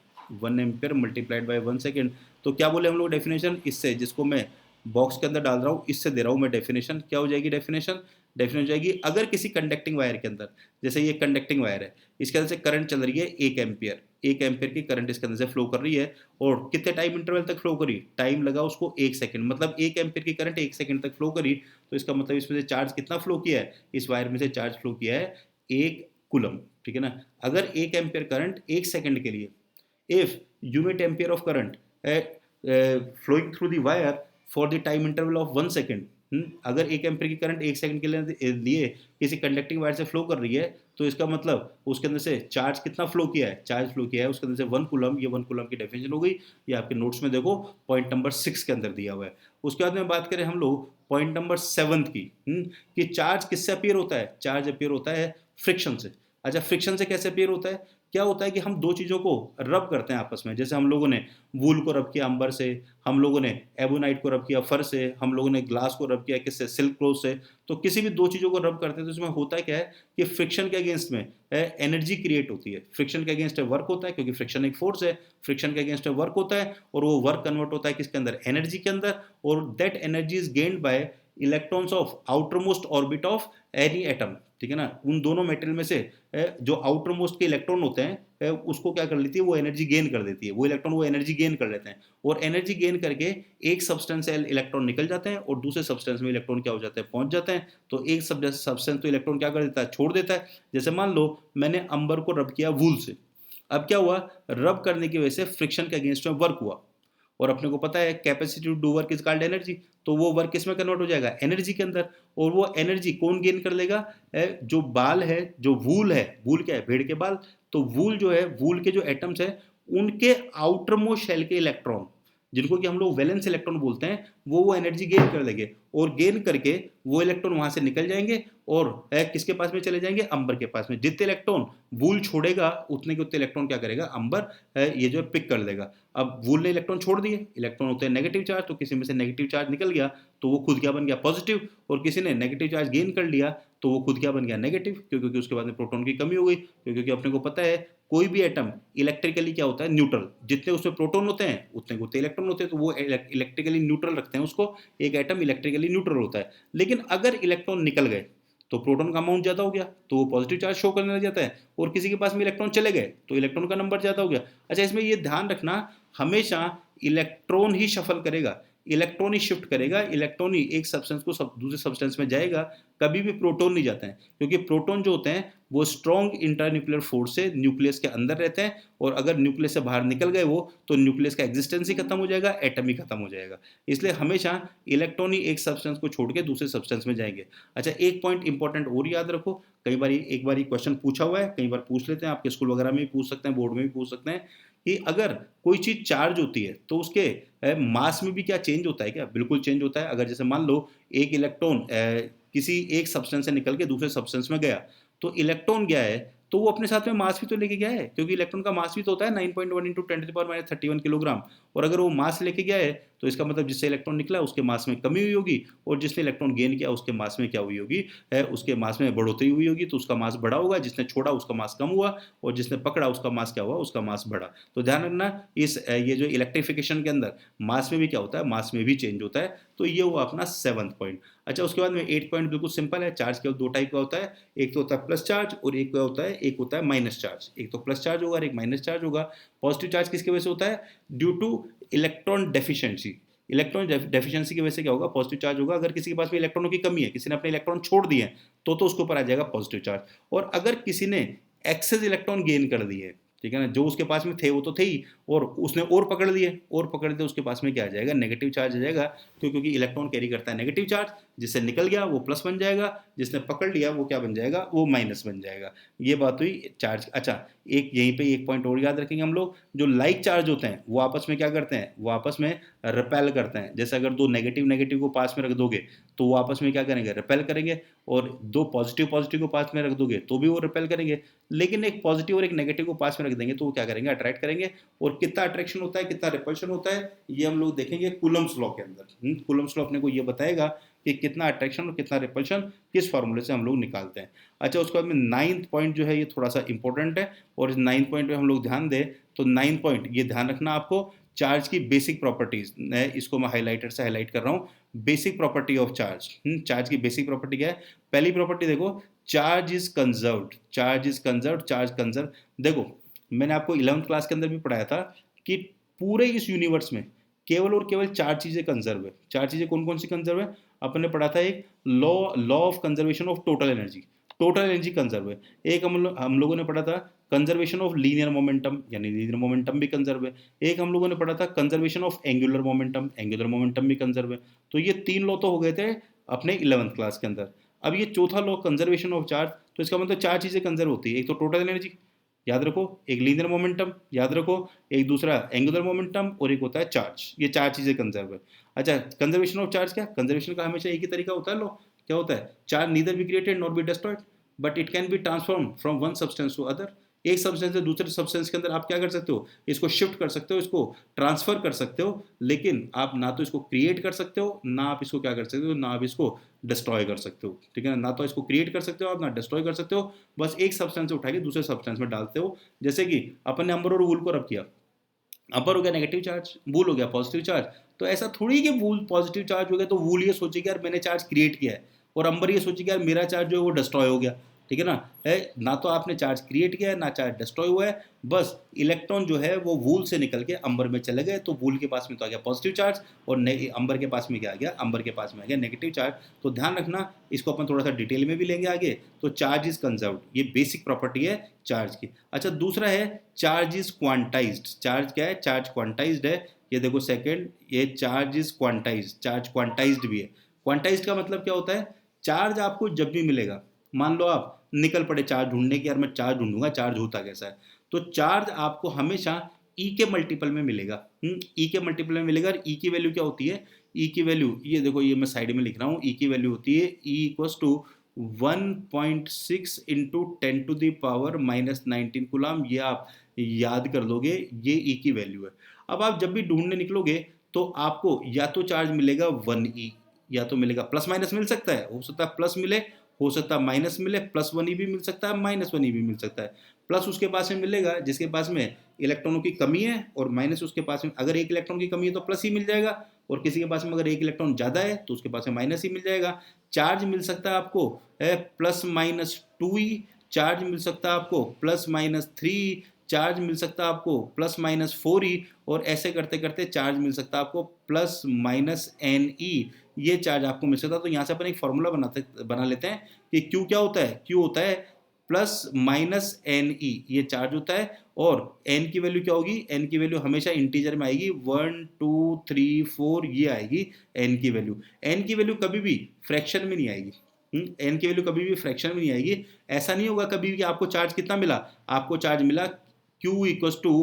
1 ampere multiplied by 1 second. तो क्या बोले हम लोग डेफिनेशन, इससे जिसको मैं बॉक्स के अंदर डाल रहा हूँ इससे दे रहा हूँ मैं डेफिनेशन, क्या हो जाएगी डेफिनेशन, डेफिनेशन हो जाएगी अगर किसी कंडक्टिंग वायर के अंदर, जैसे ये कंडक्टिंग वायर है, इसके अंदर से करंट चल रही है 1 एम्पियर, 1 एम्पियर की करंट इसके अंदर से फ्लो कर रही है, और कितने टाइम इंटरवल तक फ्लो करी, टाइम लगा उसको 1 सेकंड, मतलब 1 एम्पियर की करंट 1 सेकंड तक फ्लो करी, तो इसका मतलब इसमें से चार्ज कितना फ्लो किया है, इस वायर में से चार्ज फ्लो किया है 1 कूलम, ठीक है ना। अगर 1 एम्पियर करंट 1 सेकंड के लिए, if unit ampere of current flowing through the wire for the time interval of 1 second, अगर 1 एम्पियर की करंट 1 सेकंड के लिए किसी कंडक्टिंग वायर से फ्लो कर रही है, तो इसका मतलब उसके अंदर से चार्ज कितना फ्लो किया है, चार्ज फ्लो किया है उसके अंदर से 1 कूलम, ये 1 कूलम की डेफिनेशन हो गई, ये आपके नोट्स में देखो पॉइंट नंबर 6 के अंदर दिया हुआ है। उसके बाद में बात करें हम लोग पॉइंट नंबर 7 की, कि चार्ज किससे अपीयर होता है, चार्ज अपीयर होता है फ्रिक्शन से। अच्छा, फ्रिक्शन से कैसे अपीयर होता है, क्या होता है कि हम दो चीज़ों को रब करते हैं आपस में, जैसे हम लोगों ने वूल को रब किया अंबर से, हम लोगों ने एबोनाइट को रब किया फर से, हम लोगों ने ग्लास को रब किया किससे, सिल्क क्लोथ से। तो किसी भी दो चीज़ों को रब करते हैं तो इसमें होता है क्या है कि फ्रिक्शन के अगेंस्ट में एनर्जी क्रिएट होती है, फ्रिक्शन के अगेंस्ट वर्क होता है, क्योंकि फ्रिक्शन एक फोर्स है, फ्रिक्शन के अगेंस्ट वर्क होता है, और वो वर्क कन्वर्ट होता है किसके अंदर, एनर्जी के अंदर, और that energy is gained by electrons of outer most orbit of any atom, ठीक है ना। उन दोनों मेटेरियल में से जो आउटर मोस्ट के इलेक्ट्रॉन होते हैं उसको क्या कर लेती है, वो एनर्जी गेन कर देती है, वो इलेक्ट्रॉन वो एनर्जी गेन कर लेते हैं, और एनर्जी गेन करके एक सब्सटेंस से इलेक्ट्रॉन निकल जाते हैं और दूसरे सब्सटेंस में इलेक्ट्रॉन क्या हो जाते हैं, पहुंच जाते हैं। तो एक सब्सटेंस तो इलेक्ट्रॉन क्या कर देता है, छोड़ देता है। जैसे मान लो मैंने अंबर को रब किया वूल से, अब क्या हुआ, रब करने की वजह से फ्रिक्शन के अगेंस्ट में वर्क हुआ, और अपने को पता है capacity to do work is called energy, तो वो वर्क किस में कन्वर्ट हो जाएगा, एनर्जी के अंदर। और वो एनर्जी कौन गेन कर लेगा, जो बाल है, जो वूल है, वूल क्या है, भेड़ के बाल, तो वूल जो है, वूल के जो एटम्स है उनके आउटर मोस्ट शेल के इलेक्ट्रॉन, जिनको कि हम लोग वैलेंस इलेक्ट्रॉन बोलते हैं, वो एनर्जी गेन कर लेंगे, और गेन करके वो इलेक्ट्रॉन वहां से निकल जाएंगे और किसके पास में चले जाएंगे, अंबर के पास में। जितने इलेक्ट्रॉन वूल छोड़ेगा उतने के उतने इलेक्ट्रॉन क्या करेगा, अंबर ये जो है पिक कर लेगा। अब वूल ने इलेक्ट्रॉन छोड़ दिए, इलेक्ट्रॉन होते हैं नेगेटिव चार्ज, तो किसी में से नेगेटिव चार्ज निकल गया तो वो खुद क्या बन गया, पॉजिटिव, और किसी ने नेगेटिव चार्ज गेन कर लिया तो वो खुद क्या बन गया, नेगेटिव, क्योंकि उसके बाद में प्रोटॉन की कमी हो गई, क्योंकि अपने को पता है कोई भी एटम इलेक्ट्रिकली क्या होता है, न्यूट्रल, जितने उसमें प्रोटॉन होते हैं उतने उतने इलेक्ट्रॉन होते हैं, तो वो इलेक्ट्रिकली न्यूट्रल रखते हैं उसको, एक एटम इलेक्ट्रिकली न्यूट्रल होता है। लेकिन अगर इलेक्ट्रॉन निकल गए तो प्रोटॉन का अमाउंट ज्यादा हो गया, तो वो पॉजिटिव चार्ज शो करने लग जाता है, और किसी के पास में इलेक्ट्रॉन चले गए तो इलेक्ट्रॉन का नंबर ज्यादा हो गया। अच्छा, इसमें ये ध्यान रखना, हमेशा इलेक्ट्रॉन ही शफल करेगा, इलेक्ट्रॉन ही शिफ्ट करेगा, इलेक्ट्रॉन ही एक सब्सटेंस को दूसरे सब्सटेंस में जाएगा, कभी भी प्रोटॉन नहीं जाते हैं, क्योंकि प्रोटॉन जो होते हैं वो स्ट्रॉन्ग इंटरन्यूक्लियर फोर्स से न्यूक्लियस के अंदर रहते हैं, और अगर न्यूक्लियस से बाहर निकल गए वो, तो न्यूक्लियस का एग्जिस्टेंस ही खत्म हो जाएगा, एटम ही खत्म हो जाएगा। इसलिए हमेशा इलेक्ट्रॉन ही एक सब्सटेंस को छोड़ के दूसरे सब्सटेंस में जाएंगे। अच्छा, एक पॉइंट इंपॉर्टेंट और याद रखो, कई बार एक बार क्वेश्चन पूछा हुआ है, कई बार पूछ लेते हैं, आपके स्कूल वगैरह में भी पूछ सकते हैं, बोर्ड में भी पूछ सकते हैं, कि अगर कोई चीज़ चार्ज होती है तो उसके मास में भी क्या चेंज होता है क्या? बिल्कुल चेंज होता है। अगर जैसे मान लो एक इलेक्ट्रॉन किसी एक सब्सटेंस से निकल के दूसरे सब्सटेंस में गया, तो इलेक्ट्रॉन गया है तो वो अपने साथ में मास भी तो लेके गया है, क्योंकि इलेक्ट्रॉन का मास भी तो होता है 9.1 इंटू 10⁻31 किलोग्राम। और अगर वो मास लेके गया है तो इसका मतलब जिससे इलेक्ट्रॉन निकला उसके मास में कमी हुई होगी, और जिसने इलेक्ट्रॉन गेन किया उसके मास में क्या हुई होगी, उसके मास में बढ़ोतरी हुई होगी, तो उसका मास बढ़ा होगा, जिसने छोड़ा उसका मास कम हुआ, और जिसने पकड़ा उसका मास क्या हुआ, उसका मास बढ़ा। तो ध्यान रखना ये जो इलेक्ट्रिफिकेशन के अंदर मास में भी क्या होता है, मास में भी चेंज होता है। तो ये हुआ अपना 7th पॉइंट। अच्छा, उसके बाद में 8th पॉइंट बिल्कुल सिंपल है। चार्ज केवल दो टाइप का होता है, एक तो होता है प्लस चार्ज और एक होता है माइनस चार्ज। एक तो प्लस चार्ज होगा और एक माइनस चार्ज होगा। पॉजिटिव चार्ज किसकी वजह से होता है? Due two electron deficiency. Electron deficiency की वजह से क्या होगा? पॉजिटिव चार्ज होगा। अगर किसी के पास में इलेक्ट्रॉनों की कमी है, किसी ने अपने इलेक्ट्रॉन छोड़ दिए हैं, तो उसके ऊपर आ जाएगा पॉजिटिव चार्ज। और अगर किसी ने एक्सेस इलेक्ट्रॉन गेन कर दिए, ठीक है ना, जो उसके पास में थे वो तो थे ही, और उसने और पकड़ लिए, उसके पास में क्या आ जाएगा? नेगेटिव चार्ज आ जाएगा। क्योंकि इलेक्ट्रॉन कैरी करता है नेगेटिव चार्ज, जिससे निकल गया वो प्लस बन जाएगा, जिसने पकड़ लिया वो क्या बन जाएगा? वो माइनस बन जाएगा। ये बात हुई चार्ज। अच्छा, एक यहीं पे एक पॉइंट और याद रखेंगे हम लोग, जो लाइक चार्ज होते हैं वो आपस में क्या करते हैं? वो आपस में रिपेल करते हैं। जैसे अगर दो नेगेटिव नेगेटिव को पास में रख दोगे तो वो आपस में क्या करेंगे? रिपेल करेंगे। और दो पॉजिटिव पॉजिटिव को पास में रख दोगे तो भी वो रिपेल करेंगे। लेकिन एक पॉजिटिव और एक नेगेटिव को पास में रख देंगे तो वो क्या करेंगे? अट्रैक्ट करेंगे। और कितना अट्रैक्शन होता है, कितना रिपल्शन होता है, ये हम लोग देखेंगे कूलम्ब्स लॉ के अंदर। कूलम्ब्स लॉ अपने को ये बताएगा कि कितना अट्रैक्शन और कितना रिपल्शन किस फॉर्मूले से हम लोग निकालते हैं। अच्छा, उसके बाद में 9th पॉइंट जो है ये थोड़ा सा इंपॉर्टेंट है, और इस 9th पॉइंट पे हम लोग ध्यान दें तो 9th पॉइंट ये ध्यान रखना आपको, चार्ज की बेसिक प्रॉपर्टीज, इसको मैं हाईलाइटर से हाईलाइट कर रहा हूँ। Basic property of charge. Charge की बेसिक प्रॉपर्टी क्या है? पहली प्रॉपर्टी देखो, charge is conserved. Charge is conserved, charge conserve. देखो, मैंने आपको 11th क्लास के अंदर भी पढ़ाया था कि पूरे इस यूनिवर्स में केवल और केवल चार चीजें कंजर्व है। चार चीजें कौन कौन सी कंजर्व है? अपन ने पढ़ा था एक law law of conservation of total energy. Total energy conserve है। एक हम लोगों ने पढ़ा था कंजर्वेशन ऑफ लीनियर मोमेंटम, यानी लीनियर मोमेंटम भी कंजर्व है। एक हम लोगों ने पढ़ा था conservation of angular momentum, angular momentum भी कंजर्व है। तो ये तीन लॉ तो हो गए थे अपने 11th क्लास के अंदर। अब ये चौथा लॉ कंजर्वेशन ऑफ चार्ज, तो इसका मतलब चार चीजें कंजर्व होती है। एक तो टोटल एनर्जी याद रखो, एक लीनियर मोमेंटम याद रखो, एक दूसरा एंगुलर मोमेंटम, और एक होता है चार्ज। ये चार चीजें कंजर्व है। अच्छा, कंजर्वेशन ऑफ चार्ज क्या? कंजर्वेशन का हमेशा एक ही तरीका होता है। लो क्या होता है? Charge neither be created not be destroyed, but it can be transform from one substance to other. एक सब्सटेंस से दूसरे सब्सटेंस के अंदर आप क्या कर सकते हो? इसको शिफ्ट कर सकते हो, इसको ट्रांसफर कर सकते हो। लेकिन आप ना तो इसको क्रिएट कर सकते हो, ना आप इसको क्या कर सकते हो, ना आप इसको डिस्ट्रॉय कर सकते हो। ठीक है ना तो इसको क्रिएट कर सकते हो आप, ना डिस्ट्रॉय कर सकते हो। बस एक सब्सटेंस से उठा के दूसरे सब्सटेंस में डालते हो। जैसे कि अपन ने अंबर और वूल को रब किया, अपर हो गया नेगेटिव चार्ज, वूल हो गया पॉजिटिव चार्ज। तो ऐसा थोड़ी कि वूल पॉजिटिव चार्ज हो गया तो वूल ये सोचेगी यार मैंने चार्ज क्रिएट किया है, और अंबर ये सोचेगी यार मेरा चार्ज जो है वो डिस्ट्रॉय हो गया। ठीक है ना? ना तो आपने चार्ज क्रिएट किया है ना चार्ज डिस्ट्रॉय हुआ है। बस इलेक्ट्रॉन जो है वो वूल से निकल के अंबर में चले गए, तो वूल के पास में तो आ गया पॉजिटिव चार्ज, और अंबर के पास में क्या आ गया? अंबर के पास में आ गया नेगेटिव चार्ज। तो ध्यान रखना, इसको अपन थोड़ा सा डिटेल में भी लेंगे आगे। तो चार्ज इज कंजर्व्ड, ये बेसिक प्रॉपर्टी है चार्ज की। अच्छा, दूसरा है चार्ज इज क्वांटाइज्ड। चार्ज क्या है? चार्ज क्वांटाइज्ड है। ये देखो सेकंड, ये charge is quantized, charge quantized भी है। क्वांटाइज्ड का मतलब क्या होता है? चार्ज आपको जब भी मिलेगा, मान लो आप निकल पड़े चार्ज ढूंढने की, यार मैं चार्ज ढूंढूंगा चार्ज होता कैसा है, तो चार्ज आपको हमेशा ई के मल्टीपल में मिलेगा। ई के मल्टीपल में मिलेगा। और ई की वैल्यू क्या होती है? ई की वैल्यू ये देखो, ये मैं साइड में लिख रहा हूँ। ई की वैल्यू होती है e equals to 1.6 into 10⁻⁻19 coulomb. ये आप याद कर लोगे, ये ई की वैल्यू है। अब आप जब भी ढूंढने निकलोगे तो आपको या तो चार्ज मिलेगा 1 ई, या तो मिलेगा प्लस माइनस मिल सकता है, हो सकता है प्लस मिले, हो सकता है माइनस मिले, +1 ई भी मिल सकता है, -1 ई भी मिल सकता है। प्लस उसके पास में मिलेगा जिसके पास में इलेक्ट्रॉनों की कमी है, और माइनस उसके पास में अगर एक इलेक्ट्रॉन की कमी है तो प्लस ही मिल जाएगा, और किसी के पास में अगर एक इलेक्ट्रॉन ज़्यादा है तो उसके पास में माइनस ही मिल जाएगा। चार्ज मिल सकता है आपको +-2 ई, चार्ज मिल सकता है आपको +-3, चार्ज मिल सकता है आपको +-4 ई, और ऐसे करते करते चार्ज मिल सकता है आपको +-n ई। ये चार्ज आपको मिल सकता है। तो यहाँ से अपन एक फॉर्मूला बना लेते हैं कि Q क्या होता है? Q होता है +-n ई, ये चार्ज होता है। और n की वैल्यू क्या होगी? n की वैल्यू हमेशा इंटीजर में आएगी, 1 2 3 4 ये आएगी n की वैल्यू। n की वैल्यू कभी भी फ्रैक्शन में नहीं आएगी। n की वैल्यू कभी भी फ्रैक्शन में नहीं आएगी। ऐसा नहीं होगा कभी भी कि आपको चार्ज कितना मिला, आपको चार्ज मिला Q इक्वल्स टू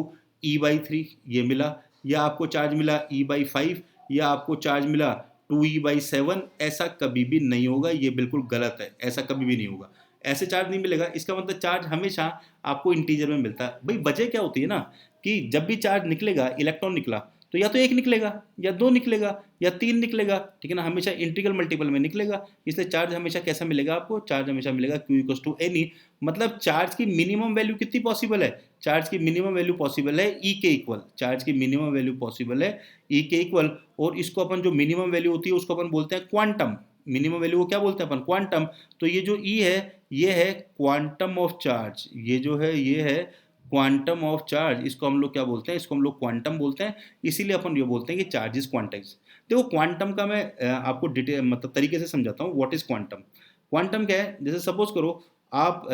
E/3 ये मिला, या आपको चार्ज मिला E/5, या आपको चार्ज मिला 2E/7, ऐसा कभी भी नहीं होगा, ये बिल्कुल गलत है, ऐसा कभी भी नहीं होगा। ऐसे चार्ज नहीं मिलेगा, इसका मतलब चार्ज हमेशा आपको इंटीजर में मिलता है। भाई वजह क्या होती है ना, कि जब भी चार्ज निकलेगा, इलेक्ट्रॉन निकला, तो या तो एक निकलेगा, या दो निकलेगा, या तीन निकलेगा, ठीक है ना, हमेशा इंटीग्रल मल्टीपल में निकलेगा। इसलिए चार्ज हमेशा कैसा मिलेगा आपको, चार्ज हमेशा मिलेगा Q=Ne। मतलब चार्ज की मिनिमम वैल्यू कितनी पॉसिबल है, चार्ज की मिनिमम वैल्यू पॉसिबल है E के इक्वल, चार्ज की मिनिमम वैल्यू पॉसिबल है E के इक्वल। और इसको अपन जो मिनिमम वैल्यू होती है उसको अपन बोलते हैं क्वांटम। मिनिमम वैल्यू को क्या बोलते हैं अपन, क्वांटम। तो ये जो E है, ये है क्वांटम ऑफ चार्ज, ये जो है ये है क्वांटम ऑफ चार्ज। इसको हम लोग क्या बोलते हैं, इसको हम लोग क्वांटम बोलते हैं। इसीलिए अपन ये बोलते हैं कि चार्ज इज क्वांटाइज। देखो क्वांटम का मैं आपको डिटेल मतलब तरीके से समझाता हूँ, व्हाट इज क्वांटम। क्वांटम क्या है, जैसे सपोज करो आप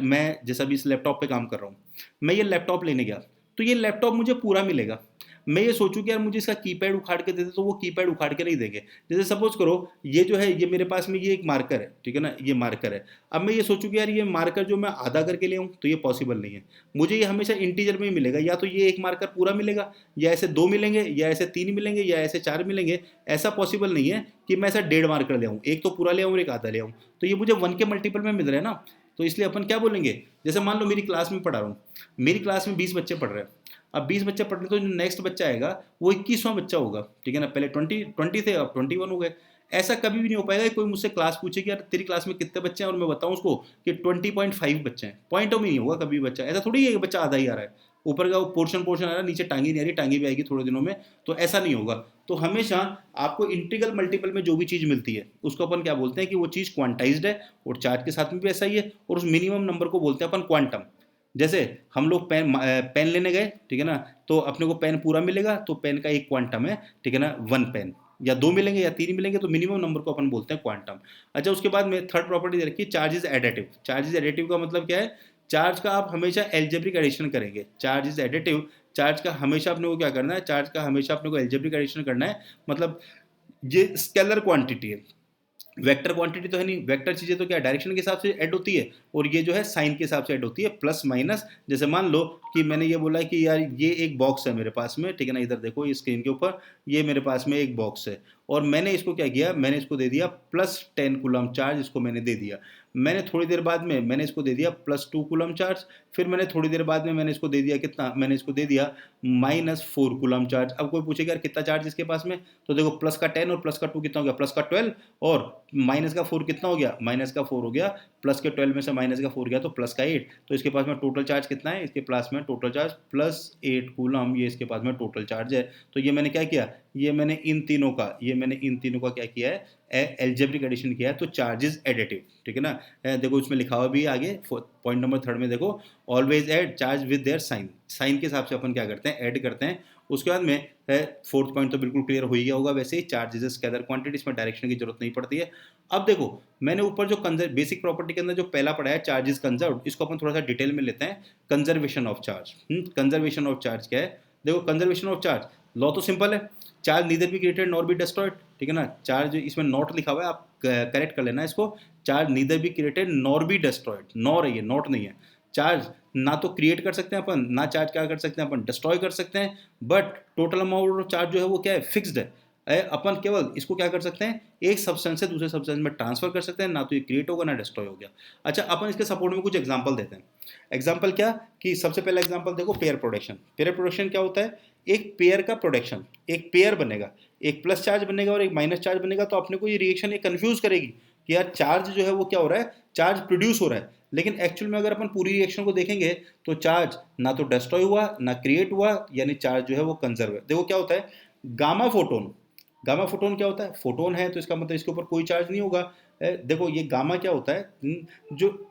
मैं जैसा भी इस लैपटॉप पे काम कर रहा हूँ, मैं ये लैपटॉप लेने गया, तो ये लैपटॉप मुझे पूरा मिलेगा। मैं ये सोचूं कि यार मुझे इसका कीपैड उखाड़ के दे दे, तो वो कीपैड उखाड़ के नहीं देंगे। जैसे सपोज करो ये जो है, ये मेरे पास में ये एक मार्कर है, ठीक है ना, ये मार्कर है। अब मैं ये सोचूं कि यार ये मार्कर जो मैं आधा करके ले आऊं, तो ये पॉसिबल नहीं है। मुझे ये हमेशा इंटीजर में ही मिलेगा, या तो ये एक मार्कर पूरा मिलेगा, या ऐसे दो मिलेंगे, या ऐसे तीन मिलेंगे, या ऐसे चार मिलेंगे। ऐसा पॉसिबल नहीं है कि मैं ऐसा डेढ़ मार्कर ले आऊँ, एक तो पूरा ले आऊँ और एक आधा ले आऊँ। तो ये मुझे 1 के मल्टीपल में मिल रहा है ना। तो इसलिए अपन क्या बोलेंगे, जैसे मान लो मेरी क्लास में पढ़ा रहा हूँ, मेरी क्लास में 20 बच्चे पढ़ रहे हैं। अब 20 बच्चे पढ़ रहे, तो जो नेक्स्ट बच्चा आएगा वो 21वां बच्चा होगा, ठीक है ना। पहले 20 थे, अब 21 हो गए। ऐसा कभी भी नहीं हो पाएगा कि कोई मुझसे क्लास पूछे कि यार तेरी क्लास में कितने बच्चे हैं, और मैं बताऊं उसको कि 20.5 बच्चे हैं। पॉइंटों में नहीं होगा कभी बच्चा, ऐसा थोड़ी है कि बच्चा आधा ही आ रहा है, ऊपर का पोर्शन पोर्शन आ रहा है, नीचे टांगी नहीं आ रही, टांगी भी आएगी थोड़े दिनों में। तो ऐसा नहीं होगा। तो हमेशा आपको इंटीग्रल मल्टीपल में जो भी चीज़ मिलती है उसको अपन क्या बोलते हैं कि वो चीज़ क्वांटाइज्ड है, और चार्ज के साथ में भी ऐसा ही है। और उस मिनिमम नंबर को बोलते हैं अपन क्वांटम। जैसे हम लोग पेन लेने गए, ठीक है ना, तो अपने को पेन पूरा मिलेगा, तो पेन का एक क्वांटम है, ठीक है ना, 1 पेन। या दो मिलेंगे या तीन मिलेंगे, तो मिनिमम नंबर को अपन बोलते हैं क्वांटम। अच्छा, उसके बाद में थर्ड प्रॉपर्टी दे रखी है, charge is additive. Charge is additive का मतलब क्या है, चार्ज का आप हमेशा एल्जेब्रिक एडिशन करेंगे। चार्ज इज एडिटिव, चार्ज का हमेशा अपने को क्या करना है, चार्ज का हमेशा अपने को एल्जेब्रिक एडिशन करना है। मतलब ये स्केलर क्वांटिटी है, वेक्टर क्वांटिटी तो है नहीं। वेक्टर चीजें तो क्या डायरेक्शन के हिसाब से ऐड होती है, और ये जो है साइन के हिसाब से ऐड होती है, प्लस माइनस। जैसे मान लो कि मैंने ये बोला कि यार ये एक बॉक्स है मेरे पास में, ठीक है ना, इधर देखो ये स्क्रीन के ऊपर, ये मेरे पास में एक बॉक्स है, और मैंने इसको क्या किया, मैंने इसको दे दिया +10 कूलम चार्ज, इसको मैंने दे दिया। मैंने थोड़ी देर बाद में मैंने इसको दे दिया +2 कूलम चार्ज। फिर मैंने थोड़ी देर बाद में मैंने इसको दे दिया कितना, मैंने इसको दे दिया -4 कूलम चार्ज। अब कोई पूछेगा यार कितना चार्ज इसके पास में, तो देखो प्लस का 10 और प्लस का 2 कितना हो गया, प्लस का 12, और माइनस का 4 कितना हो गया, माइनस का 4 हो गया। प्लस के 12 में से माइनस का 4 गया तो प्लस का 8। तो इसके पास में टोटल चार्ज कितना है, इसके पास में टोटल चार्ज +8 कूलम, ये इसके पास में टोटल चार्ज है। तो ये मैंने क्या किया, ये मैंने इन तीनों का क्या किया है, एल्जेब्रिक एडिशन किया है। तो चार्ज इज एडिटिव, ठीक है ना। देखो इसमें लिखा हुआ भी है आगे पॉइंट नंबर 3 में, देखो always add charge with their sign. Sign के हिसाब से अपन क्या करते हैं, ऐड करते हैं। उसके बाद में फोर्थ पॉइंट तो बिल्कुल क्लियर हो ही गया होगा, वैसे ही चार्ज इज स्केलर क्वांटिटी, इसमें डायरेक्शन की जरूरत नहीं पड़ती है। अब देखो मैंने ऊपर जो बेसिक प्रॉपर्टी के अंदर जो पहला पढ़ा है, चार्ज इज कंजर्व, इसको अपन थोड़ा सा डिटेल में लेते हैं। Conservation of charge. Conservation of charge क्या है, देखो कंजर्वेशन ऑफ चार्ज लॉ तो सिंपल है, charge neither be created nor be destroyed, ठीक है ना। चार्ज इसमें नॉट लिखा हुआ है, आप करेक्ट कर लेना इसको। Charge neither be created nor be destroyed, nor है ये, नॉट नहीं है। चार्ज ना तो क्रिएट कर सकते हैं अपन, ना चार्ज क्या कर सकते हैं अपन, डिस्ट्रॉय कर सकते हैं। But total amount of charge जो है वो क्या है, फिक्स्ड है। अपन केवल इसको क्या कर सकते हैं, एक सब्सटेंस से दूसरे सब्सटेंस में ट्रांसफर कर सकते हैं, ना तो ये क्रिएट होगा ना डिस्ट्रॉय हो गया। अच्छा, अपन इसके सपोर्ट में कुछ एग्जांपल देते हैं। एग्जांपल क्या, कि सबसे पहला एग्जांपल देखो, पेयर प्रोडक्शन। पेयर प्रोडक्शन क्या होता है, एक पेयर का प्रोडक्शन, एक पेयर बनेगा, एक प्लस चार्ज बनेगा और एक माइनस चार्ज बनेगा। तो अपने को ये रिएक्शन ये कंफ्यूज करेगी कि यार चार्ज जो है वो क्या हो रहा है, चार्ज प्रोड्यूस हो रहा है। लेकिन एक्चुअल में अगर अपन पूरी रिएक्शन को देखेंगे तो चार्ज ना तो डिस्ट्रॉय हुआ ना क्रिएट हुआ, यानी चार्ज जो है वो कंजर्व है। देखो क्या होता है, गामा फोटोन। गामा फोटोन क्या होता है, फोटोन है तो इसका मतलब इसके ऊपर कोई चार्ज नहीं होगा। देखो ये गामा क्या होता है, जो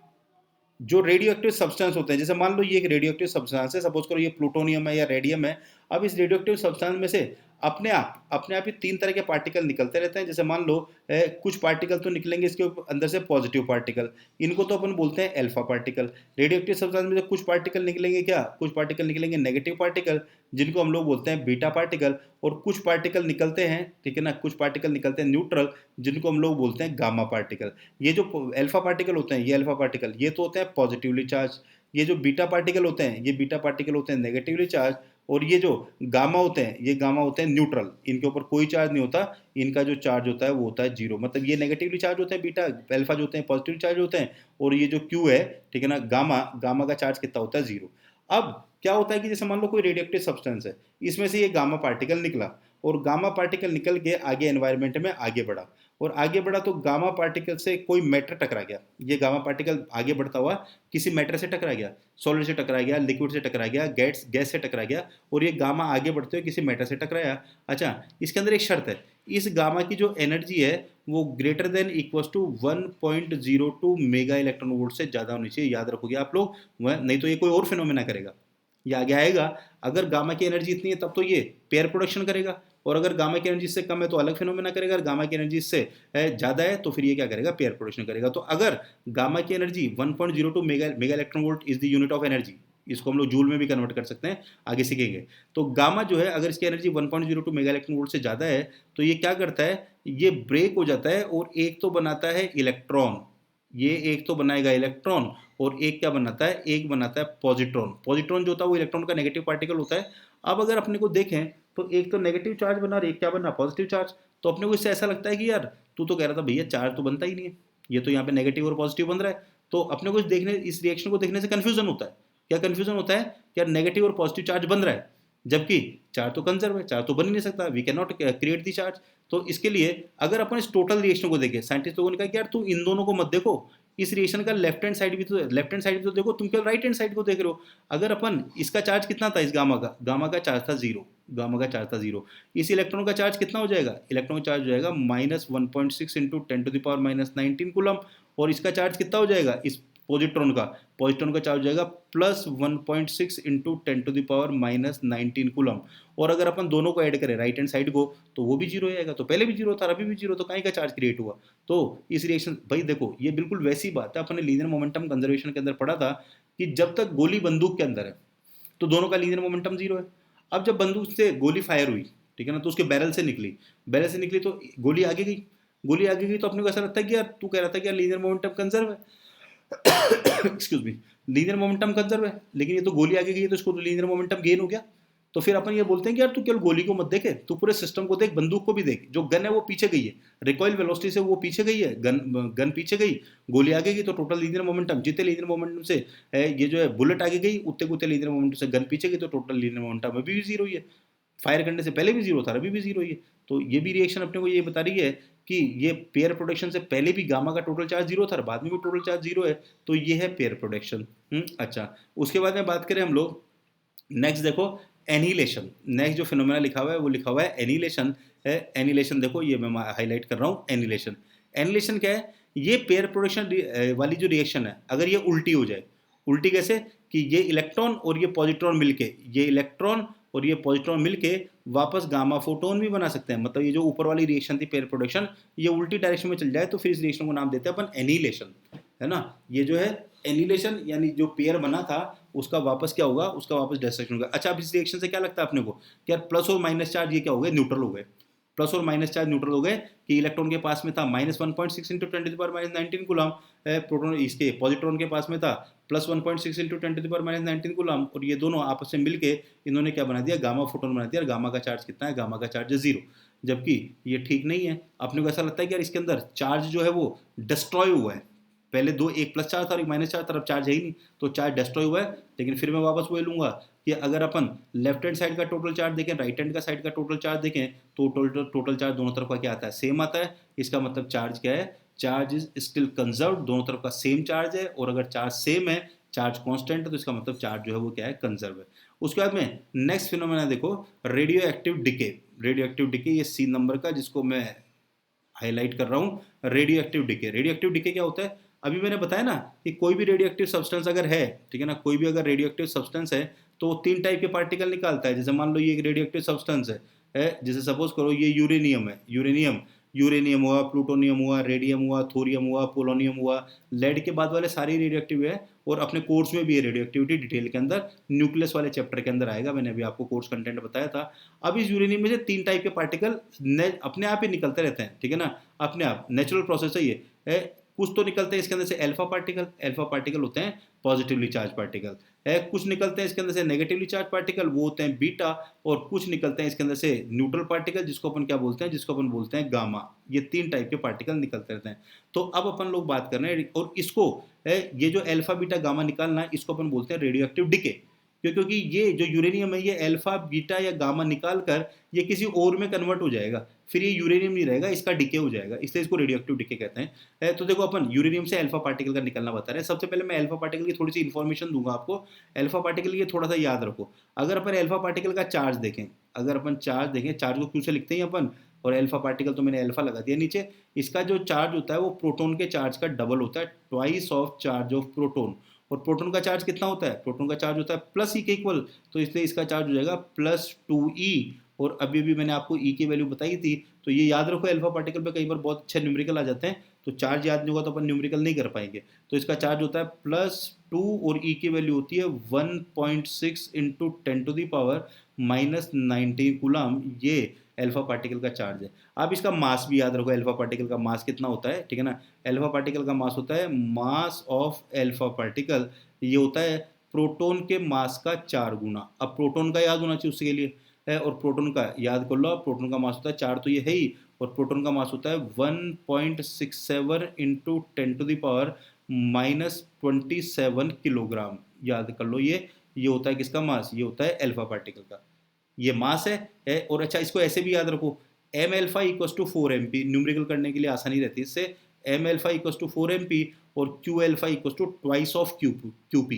जो रेडियो एक्टिव सब्सटेंस होते हैं, जैसे मान लो ये एक रेडियो एक्टिव सब्सटेंस है, सपोज करो ये प्लूटोनियम है या रेडियम है। अब इस रेडियो एक्टिव सब्सटेंस में से अपने आप ही 3 तरह के पार्टिकल निकलते रहते हैं। जैसे मान लो कुछ पार्टिकल तो निकलेंगे इसके अंदर से पॉजिटिव पार्टिकल, इनको तो अपन बोलते हैं alpha particle. Radio active substance में से कुछ पार्टिकल निकलेंगे क्या, कुछ पार्टिकल निकलेंगे नेगेटिव पार्टिकल, जिनको हम लोग बोलते हैं बीटा पार्टिकल। और कुछ पार्टिकल निकलते हैं, ठीक है ना, कुछ पार्टिकल निकलते हैं न्यूट्रल, जिनको हम लोग बोलते हैं गामा पार्टिकल। ये जो अल्फा पार्टिकल होते हैं, ये अल्फा पार्टिकल ये तो होते हैं पॉजिटिवली चार्ज, ये जो बीटा पार्टिकल होते हैं, ये बीटा पार्टिकल होते हैं नेगेटिवली चार्ज, और ये जो गामा होते हैं, ये गामा होते हैं न्यूट्रल, इनके ऊपर कोई चार्ज नहीं होता, इनका जो चार्ज होता है वो होता है जीरो। मतलब ये नेगेटिवली चार्ज होते हैं बीटा, अल्फा जो होते हैं पॉजिटिव चार्ज होते हैं, और ये जो क्यू है, ठीक है ना, गामा, गामा का चार्ज कितना होता है, जीरो। अब क्या होता है कि जैसे मान लो कोई रेडियोएक्टिव सब्सटेंस है, इसमें से ये गामा पार्टिकल निकला, और गामा पार्टिकल निकल के आगे एनवायरनमेंट में आगे बढ़ा, और आगे बढ़ा तो गामा पार्टिकल से कोई मैटर टकरा गया, ये गामा पार्टिकल आगे बढ़ता हुआ किसी मैटर से टकरा गया, सॉलिड से टकरा गया, लिक्विड से टकरा गया, गैस गैस से टकरा गया, और ये गामा आगे बढ़ते हुए किसी मैटर से टकराया। अच्छा, इसके अंदर एक शर्त है, इस गामा की जो एनर्जी है वो greater than equal to 1.02 mega electron volt से ज़्यादा होनी चाहिए, याद रखोगे आप लोग, वह नहीं तो ये कोई और फिनोमेना करेगा, ये आगे आएगा। अगर गामा की एनर्जी इतनी है तब तो ये पेयर प्रोडक्शन करेगा, और अगर गामा की एनर्जी इससे कम है तो अलग फिनोमेना करेगा, अगर गामा की एनर्जी इससे ज़्यादा है तो फिर ये क्या करेगा, पेयर प्रोडक्शन करेगा। तो अगर गामा की energy 1.02 mega electron volt is the unit of energy, इसको हम लोग जूल में भी कन्वर्ट कर सकते हैं, आगे सीखेंगे। तो गामा जो है अगर इसकी एनर्जी 1.02 मेगा इलेक्ट्रॉन वोल्ट से ज़्यादा है तो ये क्या करता है, ये ब्रेक हो जाता है, और एक तो बनाता है इलेक्ट्रॉन, ये एक तो बनाएगा इलेक्ट्रॉन, और एक क्या बनाता है, एक बनाता है पॉजिट्रॉन। पॉजिट्रॉन जो होता है वो इलेक्ट्रॉन का नेगेटिव पार्टिकल होता है। अब अगर अपने को देखें तो एक तो नेगेटिव चार्ज बना और एक क्या बना, पॉजिटिव चार्ज। तो अपने को इससे ऐसा लगता है कि यार तू तो कह रहा था भैया चार्ज तो बनता ही नहीं है, ये तो यहाँ पे नेगेटिव और पॉजिटिव बन रहा है। तो अपने को इस रिएक्शन को देखने से कंफ्यूजन होता है। क्या कंफ्यूजन होता है, क्या नेगेटिव और पॉजिटिव चार्ज बन रहा है, जबकि चार्ज तो कंजर्व है, चार्ज तो बन ही नहीं सकता, we can not create the charge. तो इसके लिए अगर अपन इस टोटल रिएक्शन को देखें, साइंटिस्ट लोगों ने कहा कि यार तू इन दोनों को मत देखो, इस रिएक्शन का लेफ्ट हैंड साइड भी तो देखो, तुम केवल राइट हैंड साइड को देख रहे हो। अगर अपन इसका चार्ज कितना था, इस गामा का चार्ज था जीरो, गामा का चार्ज था जीरो। इस इलेक्ट्रॉन का चार्ज कितना हो जाएगा, इलेक्ट्रॉन का चार्ज हो जाएगा -1.6 इंटू 10⁻⁻19 कूलम, और इसका चार्ज कितना हो जाएगा, इस पॉजिट्रॉन का चार्ज हो जाएगा +1.6 इंटू 10⁻⁻19 कूलम। और अगर अपन दोनों को ऐड करें राइट हैंड साइड को तो वो भी जीरो हो जाएगा। तो पहले भी जीरो था, अभी भी जीरो, तो कहीं का चार्ज क्रिएट हुआ। तो इस रिएक्शन, भाई देखो ये बिल्कुल वैसी बात है, अपने लीनियर मोमेंटम कंजर्वेशन के अंदर पढ़ा था कि जब तक गोली बंदूक के अंदर है तो दोनों का लीनियर मोमेंटम जीरो है। अब जब बंदूक से गोली फायर हुई, ठीक है ना, तो उसके बैरल से निकली तो गोली आगे गई, तो अपने को ऐसा लगता है कि यार तू कह रहा था कि यार लीनियर मोमेंटम कंजर्व है, excuse me, linear momentum conserve है, लेकिन ये तो गोली आगे गई है तो इसको तो लीनियर मोमेंटम गेन हो गया। तो फिर अपन ये बोलते हैं कि यार तू केवल गोली को मत देखे, तू पूरे सिस्टम को देख, बंदूक को भी देख, जो गन है वो पीछे गई है, रिकॉइल वेलोसिटी से वो पीछे गई है, गन पीछे गई, गोली आगे गई, तो टोटल लीनियर मोमेंटम, जितने लीनियर मोमेंटम से ये जो है बुलेट आगे गई, उतने उतने लीनियर मोमेंटम से गन पीछे गई, तो टोटल लीनियर मोमेंटम अभी भी जीरो ही है। फायर करने से पहले भी जीरो था, अभी भी जीरो ही है। तो ये भी रिएक्शन अपने को ये बता रही है कि ये पेयर प्रोडक्शन से पहले भी गामा का टोटल चार्ज जीरो था, बाद में भी टोटल चार्ज जीरो है। तो ये है पेयर प्रोडक्शन। अच्छा, उसके बाद में बात करें हम लोग, नेक्स्ट देखो एनिलेशन। नेक्स्ट जो फिनोमेना लिखा हुआ है वो लिखा हुआ है एनिलेशन है। एनिलेशन देखो, ये मैं हाईलाइट कर रहा हूँ, एनिलेशन। एनिलेशन क्या है, ये पेयर प्रोडक्शन वाली जो रिएक्शन है, अगर ये उल्टी हो जाए, उल्टी कैसे, कि ये इलेक्ट्रॉन और ये पॉजिट्रॉन मिलके, ये इलेक्ट्रॉन और ये पॉजिट्रॉन मिलके वापस गामा फोटोन भी बना सकते हैं। मतलब ये जो ऊपर वाली रिएक्शन थी पेयर प्रोडक्शन, ये उल्टी डायरेक्शन में चल जाए तो फिर इस रिएक्शन को नाम देते हैं अपन एनिलेशन, है ना। ये जो है एनिलेशन, यानी जो पेयर बना था उसका वापस क्या होगा, उसका वापस डिस्ट्रक्शन होगा। अच्छा, अब इस रिएक्शन से क्या लगता है अपने को, कि यार प्लस और माइनस चार्ज ये क्या हो गए, न्यूट्रल हो गए। प्लस और माइनस चार्ज न्यूट्रल हो गए, कि इलेक्ट्रॉन के पास में था -1.6 इंटू 10⁻⁻19 कूलम, प्रोटॉन इसके पॉजिट्रॉन के पास में था +1.6 इंटू 10⁻⁻19 कूलम, और ये दोनों आपस में मिलके इन्होंने क्या बना दिया, गामा फोटोन बना दिया। और गामा का चार्ज कितना है, गामा का चार्ज है जीरो, जबकि ये ठीक नहीं है। अपने को ऐसा लगता है कि यार इसके अंदर चार्ज जो है वो डिस्ट्रॉय हुआ है, पहले दो, एक प्लस चार्ज था और एक माइनस चार्ज था, अब चार्ज है ही नहीं, तो चार्ज डिस्ट्रॉय हुआ है। लेकिन फिर मैं वापस वही लूंगा कि अगर अपन लेफ्ट हैंड साइड का टोटल चार्ज देखें, राइट हैंड का साइड का टोटल चार्ज देखें, तो टोटल चार्ज दोनों तरफ का क्या आता है, सेम आता है। इसका मतलब चार्ज क्या है, चार्ज इज स्टिल कंजर्व, दोनों तरफ का सेम चार्ज है। और अगर चार्ज सेम है, चार्ज कांस्टेंट है, तो इसका मतलब चार्ज जो है वो क्या है, कंजर्व है। उसके बाद में नेक्स्ट फिनोमेना देखो, रेडियो एक्टिव डिके, ये सी नंबर का जिसको मैं हाईलाइट कर रहा हूँ, रेडियो एक्टिव डिके क्या होता है। अभी मैंने बताया ना कि कोई भी रेडियो एक्टिव सब्सटेंस अगर है, ठीक है ना, कोई भी अगर रेडियो एक्टिव सब्सटेंस है तो तीन टाइप के पार्टिकल निकालता है। जैसे मान लो ये एक रेडियो एक्टिव सब्सटेंस है, जैसे सपोज करो ये यूरेनियम है, यूरेनियम हुआ, प्लूटोनियम हुआ, रेडियम हुआ, थोरियम हुआ, पोलोनियम हुआ, लेड के बाद वाले सारे रेडियो एक्टिव है। और अपने कोर्स में भी है रेडियो एक्टिविटी डिटेल के अंदर, न्यूक्लियस वाले चैप्टर के अंदर आएगा, मैंने अभी आपको कोर्स कंटेंट बताया था। अब इस यूरेनियम में से तीन टाइप के पार्टिकल अपने आप ही निकलते रहते हैं, ठीक है ना, अपने आप, नेचुरल प्रोसेस है ये। कुछ तो निकलते हैं इसके अंदर से अल्फा पार्टिकल होते हैं पॉजिटिवली चार्ज पार्टिकल है, कुछ निकलते हैं इसके अंदर से नेगेटिवली चार्ज पार्टिकल, वो होते हैं बीटा, और कुछ निकलते हैं इसके अंदर से न्यूट्रल पार्टिकल, जिसको अपन क्या बोलते हैं, जिसको अपन बोलते हैं गामा। ये 3 टाइप के पार्टिकल निकलते रहते हैं। तो अब अपन लोग बात कर रहे हैं, और इसको ये जो अल्फा बीटा गामा निकालना है, इसको अपन बोलते हैं रेडियो एक्टिव डिके, क्योंकि ये जो यूरेनियम है ये अल्फा बीटा या गामा निकाल कर ये किसी और में कन्वर्ट हो जाएगा, फिर ये यूरेनियम नहीं रहेगा, इसका डिके हो जाएगा, इसलिए इसको रेडियो एक्टिव डिके कहते हैं। तो देखो अपन यूरेनियम से अल्फा पार्टिकल का निकलना बता रहे हैं। सबसे पहले मैं अल्फा पार्टिकल की थोड़ी सी इन्फॉर्मेशन दूंगा आपको। अल्फा पार्टिकल ये थोड़ा सा याद रखो। अगर अपन अल्फा पार्टिकल का चार्ज देखें, अगर अपन चार्ज देखें, चार्ज को क्यों से लिखते हैं अपन, और अल्फा पार्टिकल तो मैंने अल्फा लगा दिया नीचे। इसका जो चार्ज होता है वो प्रोटॉन के चार्ज का डबल होता है, twice of charge of proton. और प्रोटॉन का चार्ज कितना होता है, प्रोटॉन का चार्ज होता है प्लस ई के इक्वल, तो इसलिए इसका चार्ज हो जाएगा +2e। और अभी भी मैंने आपको ई की वैल्यू बताई थी, तो ये याद रखो। अल्फा पार्टिकल पे कई बार बहुत अच्छे न्यूमेरिकल आ जाते हैं, तो चार्ज याद नहीं होगा तो अपन न्यूमेरिकल नहीं कर पाएंगे। तो इसका चार्ज होता है +2 और ई की वैल्यू होती है 1.6 इंटू 10⁻⁻19 कूलम। ये अल्फा पार्टिकल का चार्ज है। आप इसका मास भी याद रखो, अल्फा पार्टिकल का मास कितना होता है, ठीक है ना। अल्फा पार्टिकल का मास होता है मास ऑफ अल्फा पार्टिकल, ये होता है प्रोटॉन के मास का 4 गुना। अब प्रोटॉन का याद होना चाहिए उसके लिए है, और प्रोटॉन का याद कर लो। प्रोटॉन का मास होता है 4, तो ये है ही, और प्रोटॉन का मास होता है 1.67 इंटू 10⁻⁻27 किलोग्राम। याद कर लो, ये होता है किसका मास, ये होता है अल्फा पार्टिकल का, ये मास है। और अच्छा, इसको ऐसे भी याद रखो, m alpha equals to 4mp, numerical करने के लिए आसानी रहती है इससे। M alpha equals to 4mp और q alpha equals to twice of q p,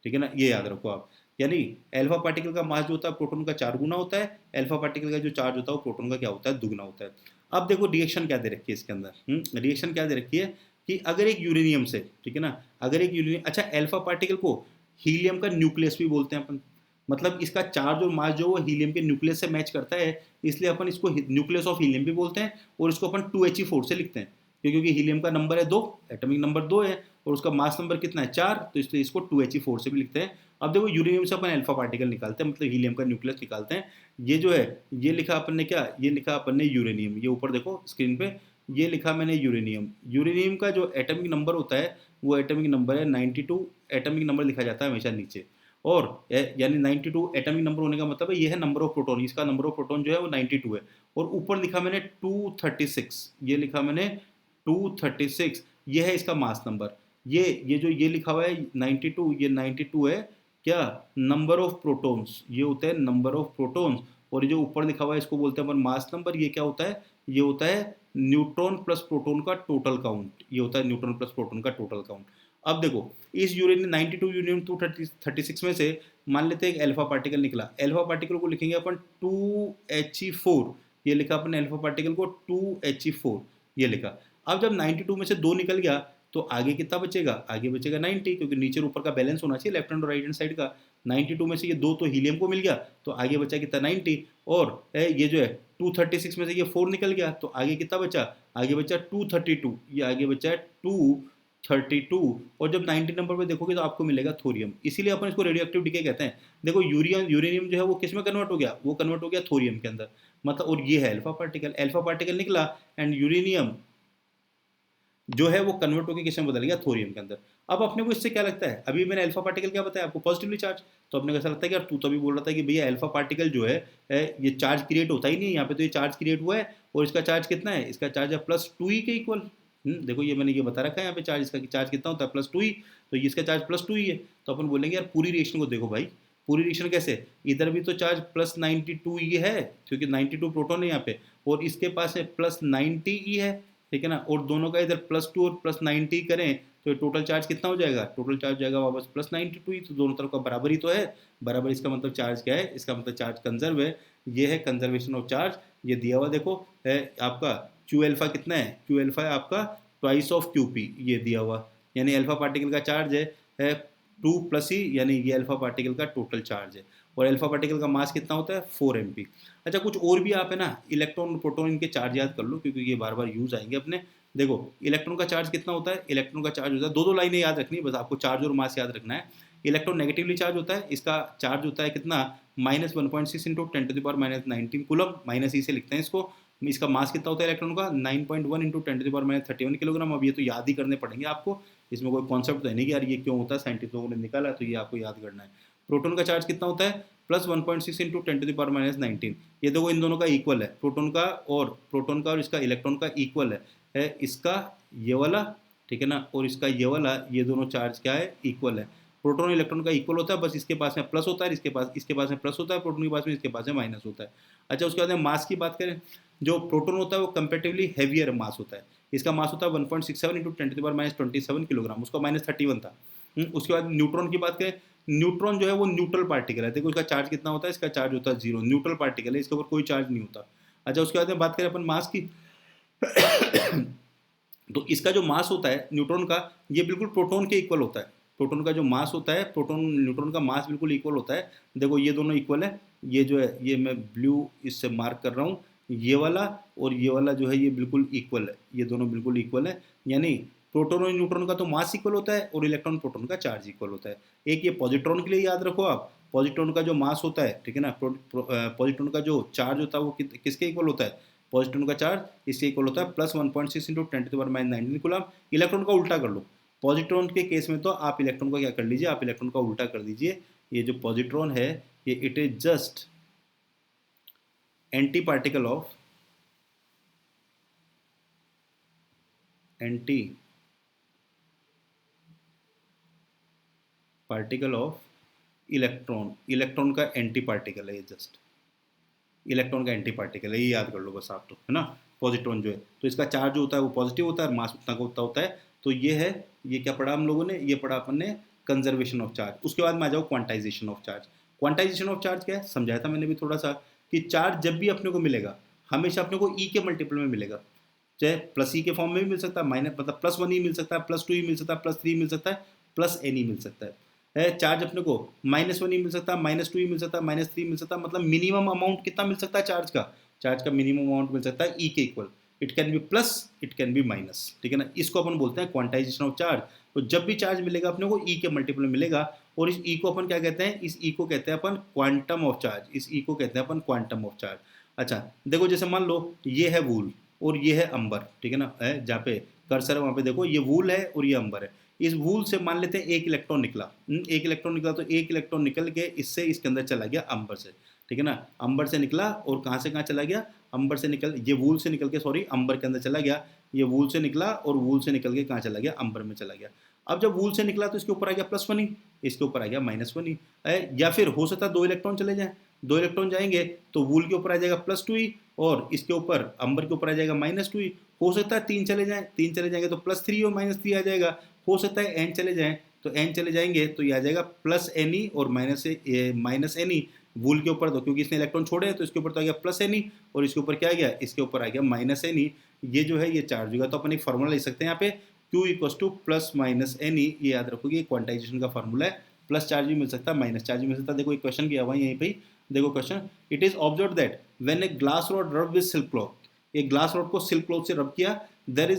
ठीक है ना, ये याद रखो आप। यानी अल्फा पार्टिकल का मास जो होता है प्रोटॉन का 4 गुना होता है, अल्फा पार्टिकल का जो चार्ज होता है वो प्रोटॉन का क्या होता है, दुगना होता है। अब देखो रिएक्शन क्या दे रखी है इसके अंदर, रिएक्शन क्या दे रखी है कि अगर एक यूरेनियम से, ठीक है ना, अगर एक यूरेनियम, अच्छा अल्फा पार्टिकल को हीलियम का न्यूक्लियस भी बोलते हैं अपन, मतलब इसका चार्ज और मास जो वो हीलियम के न्यूक्लियस से मैच करता है, इसलिए अपन इसको न्यूक्लियस ऑफ हीलियम भी बोलते हैं। और इसको अपन 2He4 से लिखते हैं, क्योंकि हीलियम का नंबर है 2, एटॉमिक नंबर 2 है, और उसका मास नंबर कितना है 4, तो इसलिए इसको 2He4 से भी लिखते हैं। अब देखो यूरेनियम से अपन अल्फा पार्टिकल निकालते हैं, मतलब हीलियम का न्यूक्लियस निकालते हैं। ये जो है, ये लिखा अपन ने क्या, ये लिखा अपन ने यूरेनियम, ये ऊपर देखो स्क्रीन पे, ये लिखा मैंने यूरेनियम। यूरेनियम का जो एटॉमिक नंबर होता है वो एटॉमिक नंबर है 92, एटॉमिक नंबर लिखा जाता है हमेशा नीचे, और यानी 92 एटॉमिक नंबर होने का मतलब है ये है नंबर ऑफ प्रोटॉन, इसका नंबर ऑफ प्रोटॉन जो है वो 92 है। और ऊपर लिखा मैंने 236, ये लिखा मैंने 236, ये है इसका मास नंबर। ये जो ये लिखा हुआ है 92, ये 92 है क्या, नंबर ऑफ प्रोटॉन्स, ये होता है नंबर ऑफ प्रोटॉन्स। और ये जो ऊपर लिखा हुआ है इसको बोलते हैं अपन मास नंबर, ये क्या होता है, ये होता है न्यूट्रॉन प्लस प्रोटॉन का टोटल काउंट, ये होता है न्यूट्रॉन प्लस प्रोटॉन का टोटल काउंट। अब देखो इस यूरेनियम 92 यूरेनियम 236 में से मान लेते हैं एक अल्फा पार्टिकल निकला, अल्फा पार्टिकल को लिखेंगे अपन 2He4, ये लिखा अपन अल्फा पार्टिकल को 2He4, ये लिखा। अब जब 92 में से 2 निकल गया तो आगे कितना बचेगा, आगे बचेगा 90, क्योंकि नीचे ऊपर का बैलेंस होना चाहिए लेफ्ट हैंड और राइट हैंड साइड का। 92 में से ये 2 तो हीलियम को मिल गया, तो आगे बचा कितना 90, और ये जो है 236 में से ये 4 निकल गया, तो आगे कितना बचा, आगे बचा 232, ये आगे बचा 232। और जब 90 नंबर पे देखोगे तो आपको मिलेगा थोरियम, इसीलिए अपन इसको रेडियो एक्टिव डिके कहते हैं। देखो यूरेनियम जो है वो किस में कन्वर्ट हो गया, वो कन्वर्ट हो गया थोरियम के अंदर, मतलब। और ये है अल्फा पार्टिकल निकला, एंड यूरेनियम जो है वो कन्वर्ट होकर किस में बदल गया, थोरियम के अंदर। अब अपने को इससे क्या लगता है, अभी मैंने अल्फा पार्टिकल क्या बताया आपको, पॉजिटिवली चार्ज, तो अपने को ऐसा लगता है कि यार तू तो भी बोल रहा था कि भैया अल्फा पार्टिकल जो है ये चार्ज क्रिएट होता ही नहीं है, यहाँ पे तो ये चार्ज क्रिएट हुआ है, और इसका चार्ज कितना है, इसका चार्ज है +2e के इक्वल। देखो ये मैंने ये बता रखा है यहाँ पे चार्ज, इसका चार्ज कितना होता है +2e, तो ये इसका चार्ज +2e है। तो अपन बोलेंगे यार पूरी रिएक्शन को देखो भाई, पूरी रिएक्शन कैसे, इधर भी तो चार्ज +92e है, क्योंकि 92 प्रोटॉन है यहाँ पे, और इसके पास है +90e है, ठीक है ना। और दोनों का इधर +2 और +90 करें तो टोटल चार्ज कितना हो जाएगा, टोटल चार्ज जाएगा वापस +92, तो दोनों तरफ का बराबर ही तो है, बराबर। इसका मतलब चार्ज क्या है, इसका मतलब चार्ज कंजर्व है, ये है कंजर्वेशन ऑफ चार्ज। ये दिया हुआ देखो है आपका क्यू एल्फा कितना है, क्यू एल्फा है आपका ट्वाइस ऑफ क्यूपी, ये दिया हुआ, यानी अल्फा पार्टिकल का चार्ज है 2+e, यानी ये अल्फा पार्टिकल का टोटल चार्ज है। और अल्फा पार्टिकल का मास कितना होता है 4mp। अच्छा कुछ और भी आप है ना इलेक्ट्रॉन और प्रोटॉन इनके चार्ज याद कर लो, क्योंकि ये बार बार यूज आएंगे अपने। देखो इलेक्ट्रॉन का चार्ज कितना होता है, इलेक्ट्रॉन का चार्ज होता है, दो लाइनें याद रखनी है बस आपको, चार्ज और मास याद रखना है। इलेक्ट्रॉन नेगेटिवली चार्ज होता है, इसका चार्ज होता है कितना -1.6 इंटू 10⁻⁻19 कूलम, -e से लिखते हैं इसको। इसका मास कितना होता है इलेक्ट्रॉन का 9.1 इंटू 10⁻31 किलोग्राम। अब ये तो याद ही करने पड़ेंगे आपको, इसमें कोई कॉन्सेप्ट तो है नहीं कि यार ये क्यों होता है, साइंटिस्ट लोगों ने निकाला तो ये आपको याद करना है। प्रोटॉन का चार्ज कितना होता है +1.6 इंटू 10⁻19। ये देखो इन दोनों का इक्वल है, प्रोटॉन का और इसका इलेक्ट्रॉन का इक्वल है इसका ये वाला, ठीक है ना, और इसका ये वाला, ये दोनों चार्ज क्या है इक्वल है। प्रोटॉन इलेक्ट्रॉन का इक्वल होता है, बस इसके पास में प्लस होता है, इसके पास में प्लस होता है, प्रोटॉन के पास में इसके पास में माइनस होता है। अच्छा, उसके बाद में मास की बात करें, जो प्रोटॉन होता है वो कंपेरेटिवली हैवियर मास होता है, इसका मास होता है 1.67 इंटू 10⁻27 किलोग्राम, उसका -31 था। उसके बाद न्यूट्रॉन की बात करें, न्यूट्रॉन जो है वो न्यूट्रल पार्टिकल है, देखो इसका चार्ज कितना होता है, इसका चार्ज होता है 0, न्यूट्रल पार्टिकल है, इसके ऊपर कोई चार्ज नहीं होता। अच्छा, उसके बाद में बात करें अपन मास की तो इसका जो मास होता है न्यूट्रॉन का, ये बिल्कुल प्रोटॉन के इक्वल होता है। प्रोटॉन का जो मास होता है, प्रोटॉन न्यूट्रॉन का मास बिल्कुल इक्वल होता है। देखो ये दोनों इक्वल है, ये जो है ये मैं ब्लू इससे मार्क कर रहा हूँ, ये वाला और ये वाला जो है ये बिल्कुल इक्वल है, ये दोनों बिल्कुल इक्वल है। यानी प्रोटॉन और न्यूट्रॉन का तो मास इक्वल होता है और इलेक्ट्रॉन प्रोटॉन का चार्ज इक्वल होता है। एक ये पॉजिट्रॉन के लिए याद रखो आप, पॉजिट्रॉन का जो मास होता है, ठीक है ना, पॉजिट्रॉन का जो चार्ज होता है वो किसके इक्वल होता है, पॉजिट्रॉन का चार्ज इसके इक्वल होता है +1.6 इंटू 10⁻19 कूलम। इलेक्ट्रॉन का उल्टा कर लो, पॉजिट्रॉन के केस में तो आप इलेक्ट्रॉन को क्या कर लीजिए, आप इलेक्ट्रॉन का उल्टा कर दीजिए। ये जो पॉजिट्रॉन है ये it is just anti particle of electron, electron का एंटी पार्टिकल है ये, जस्ट इलेक्ट्रॉन का एंटी पार्टिकल है, ये याद कर लो बस आप, तो है ना। पॉजिट्रॉन जो है तो इसका चार्ज जो होता है वो पॉजिटिव होता है और मास उतना का उतना होता है। तो ये है, ये क्या पढ़ा हम लोगों ने, ये पढ़ा अपन ने कंजर्वेशन ऑफ चार्ज। उसके बाद में आ जाओ quantization of charge. Quantization of charge क्या है समझाया था मैंने भी थोड़ा सा, कि चार्ज जब भी अपने को मिलेगा हमेशा अपने को ई के मल्टीपल में मिलेगा, चाहे प्लस ई के फॉर्म में भी मिल सकता है, माइनस मतलब +1 ही मिल सकता है, +2 ही मिल सकता है, +3 मिल सकता है, +n ही मिल सकता है। चार्ज अपने को -1 ही मिल सकता है, -2 ही मिल सकता है, -3 मिल सकता है, मतलब मिनिमम अमाउंट कितना मिल सकता है चार्ज का, चार्ज का मिनिमम अमाउंट मिल सकता है ई के equal. It can B plus, it can B minus, ठीक है ना। इसको अपन बोलते हैं क्वांटाइजेशन ऑफ चार्ज। तो जब भी चार्ज मिलेगा अपने को ई के मल्टीपल में मिलेगा, और इस ई को अपन क्या कहते हैं, इस ई को कहते हैं अपन क्वांटम ऑफ चार्ज, इस ई को कहते हैं अपन क्वांटम ऑफ चार्ज। अच्छा देखो, जैसे मान लो ये है वूल और ये है अंबर, ठीक है ना, जहाँ पे कर्सर है वहाँ पे देखो ये वूल है और ये अंबर है। इस वूल से मान लेते हैं एक इलेक्ट्रॉन निकला, एक इलेक्ट्रॉन निकला, तो एक इलेक्ट्रॉन निकल के इससे इसके अंदर चला गया अंबर से, ठीक है ना। अंबर से निकला और कहाँ से कहाँ चला गया, अंबर से निकल, ये वूल से निकल के सॉरी अंबर के अंदर चला गया, ये वूल से निकला और वूल से निकल के कहाँ चला गया, अंबर में चला गया। अब जब वूल से निकला तो इसके ऊपर आ गया +1 ही, इसके ऊपर आ गया -1 ही, या फिर हो सकता है 2 इलेक्ट्रॉन चले जाएं, 2 इलेक्ट्रॉन जाएंगे तो वूल के ऊपर आ जाएगा +2 ही, और इसके ऊपर अंबर के ऊपर आ जाएगा -2 ही। हो सकता है 3 चले जाएं, 3 चले जाएंगे तो +3 और -3 आ जाएगा। हो सकता है n चले जाएं, तो n चले जाएंगे तो ये आ जाएगा +ne और -ne वूल के ऊपर, तो क्योंकि इसने इलेक्ट्रॉन छोड़े तो इसके ऊपर तो आ गया +ne, और इसके ऊपर क्या आ गया, इसके ऊपर आ गया -ne। ये जो है ये चार्ज होगा, तो अपन एक फॉर्मूला लिख सकते हैं यहाँ पे Q + -ne, ये याद रखोगे क्वांटाइजेशन का फॉर्मूला है। प्लस चार्ज भी मिल सकता है, माइनस चार्ज भी मिल सकता है। देखो एक क्वेश्चन किया हुआ है यहीं पे, देखो question, it is observe that when a glass rod rub with silk cloth, एक ग्लास रॉड को सिल्क क्लॉथ से रब किया, there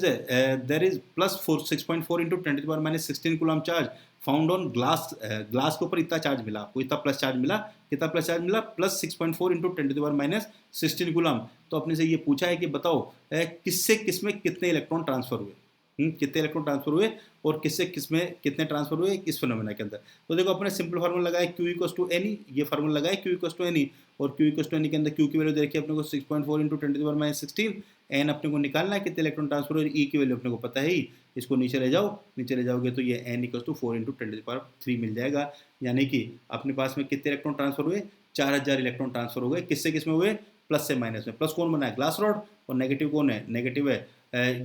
is +6.4 into 10⁻16 coulomb charge found on glass, glass के ऊपर इतना चार्ज मिला आपको, इतना प्लस चार्ज मिला, कितना प्लस चार्ज मिला, +6.4 इंटू 10⁻16 कूलम। तो अपने से ये पूछा है कि बताओ किससे किसमें कितने इलेक्ट्रॉन ट्रांसफर हुए, कितने इलेक्ट्रॉन ट्रांसफर हुए और किससे किसमें कितने ट्रांसफर हुए इस फिनोमेना के अंदर। तो देखो अपने सिंपल फार्मूला लगाया Q = ne, ये फार्मूला लगाया Q = ne, और Q = ne के अंदर Q की वैल्यू दे रखी है अपने को 6.4 इंटू 10⁻16, n अपने को निकालना है कितने इलेक्ट्रॉन ट्रांसफर हुए, E की वैल्यू अपने को पता है ही, इसको नीचे ले जाओ, नीचे ले जाओगे तो ये n = 4 इंटू 10⁻3 मिल जाएगा। यानी कि अपने पास में कितने इलेक्ट्रॉन ट्रांसफर हुए, 4000 इलेक्ट्रॉन ट्रांसफर हो गए, किससे किस में हुए, प्लस से माइनस में। प्लस कौन बना है, ग्लास रॉड, और नेगेटिव कौन है, नेगेटिव है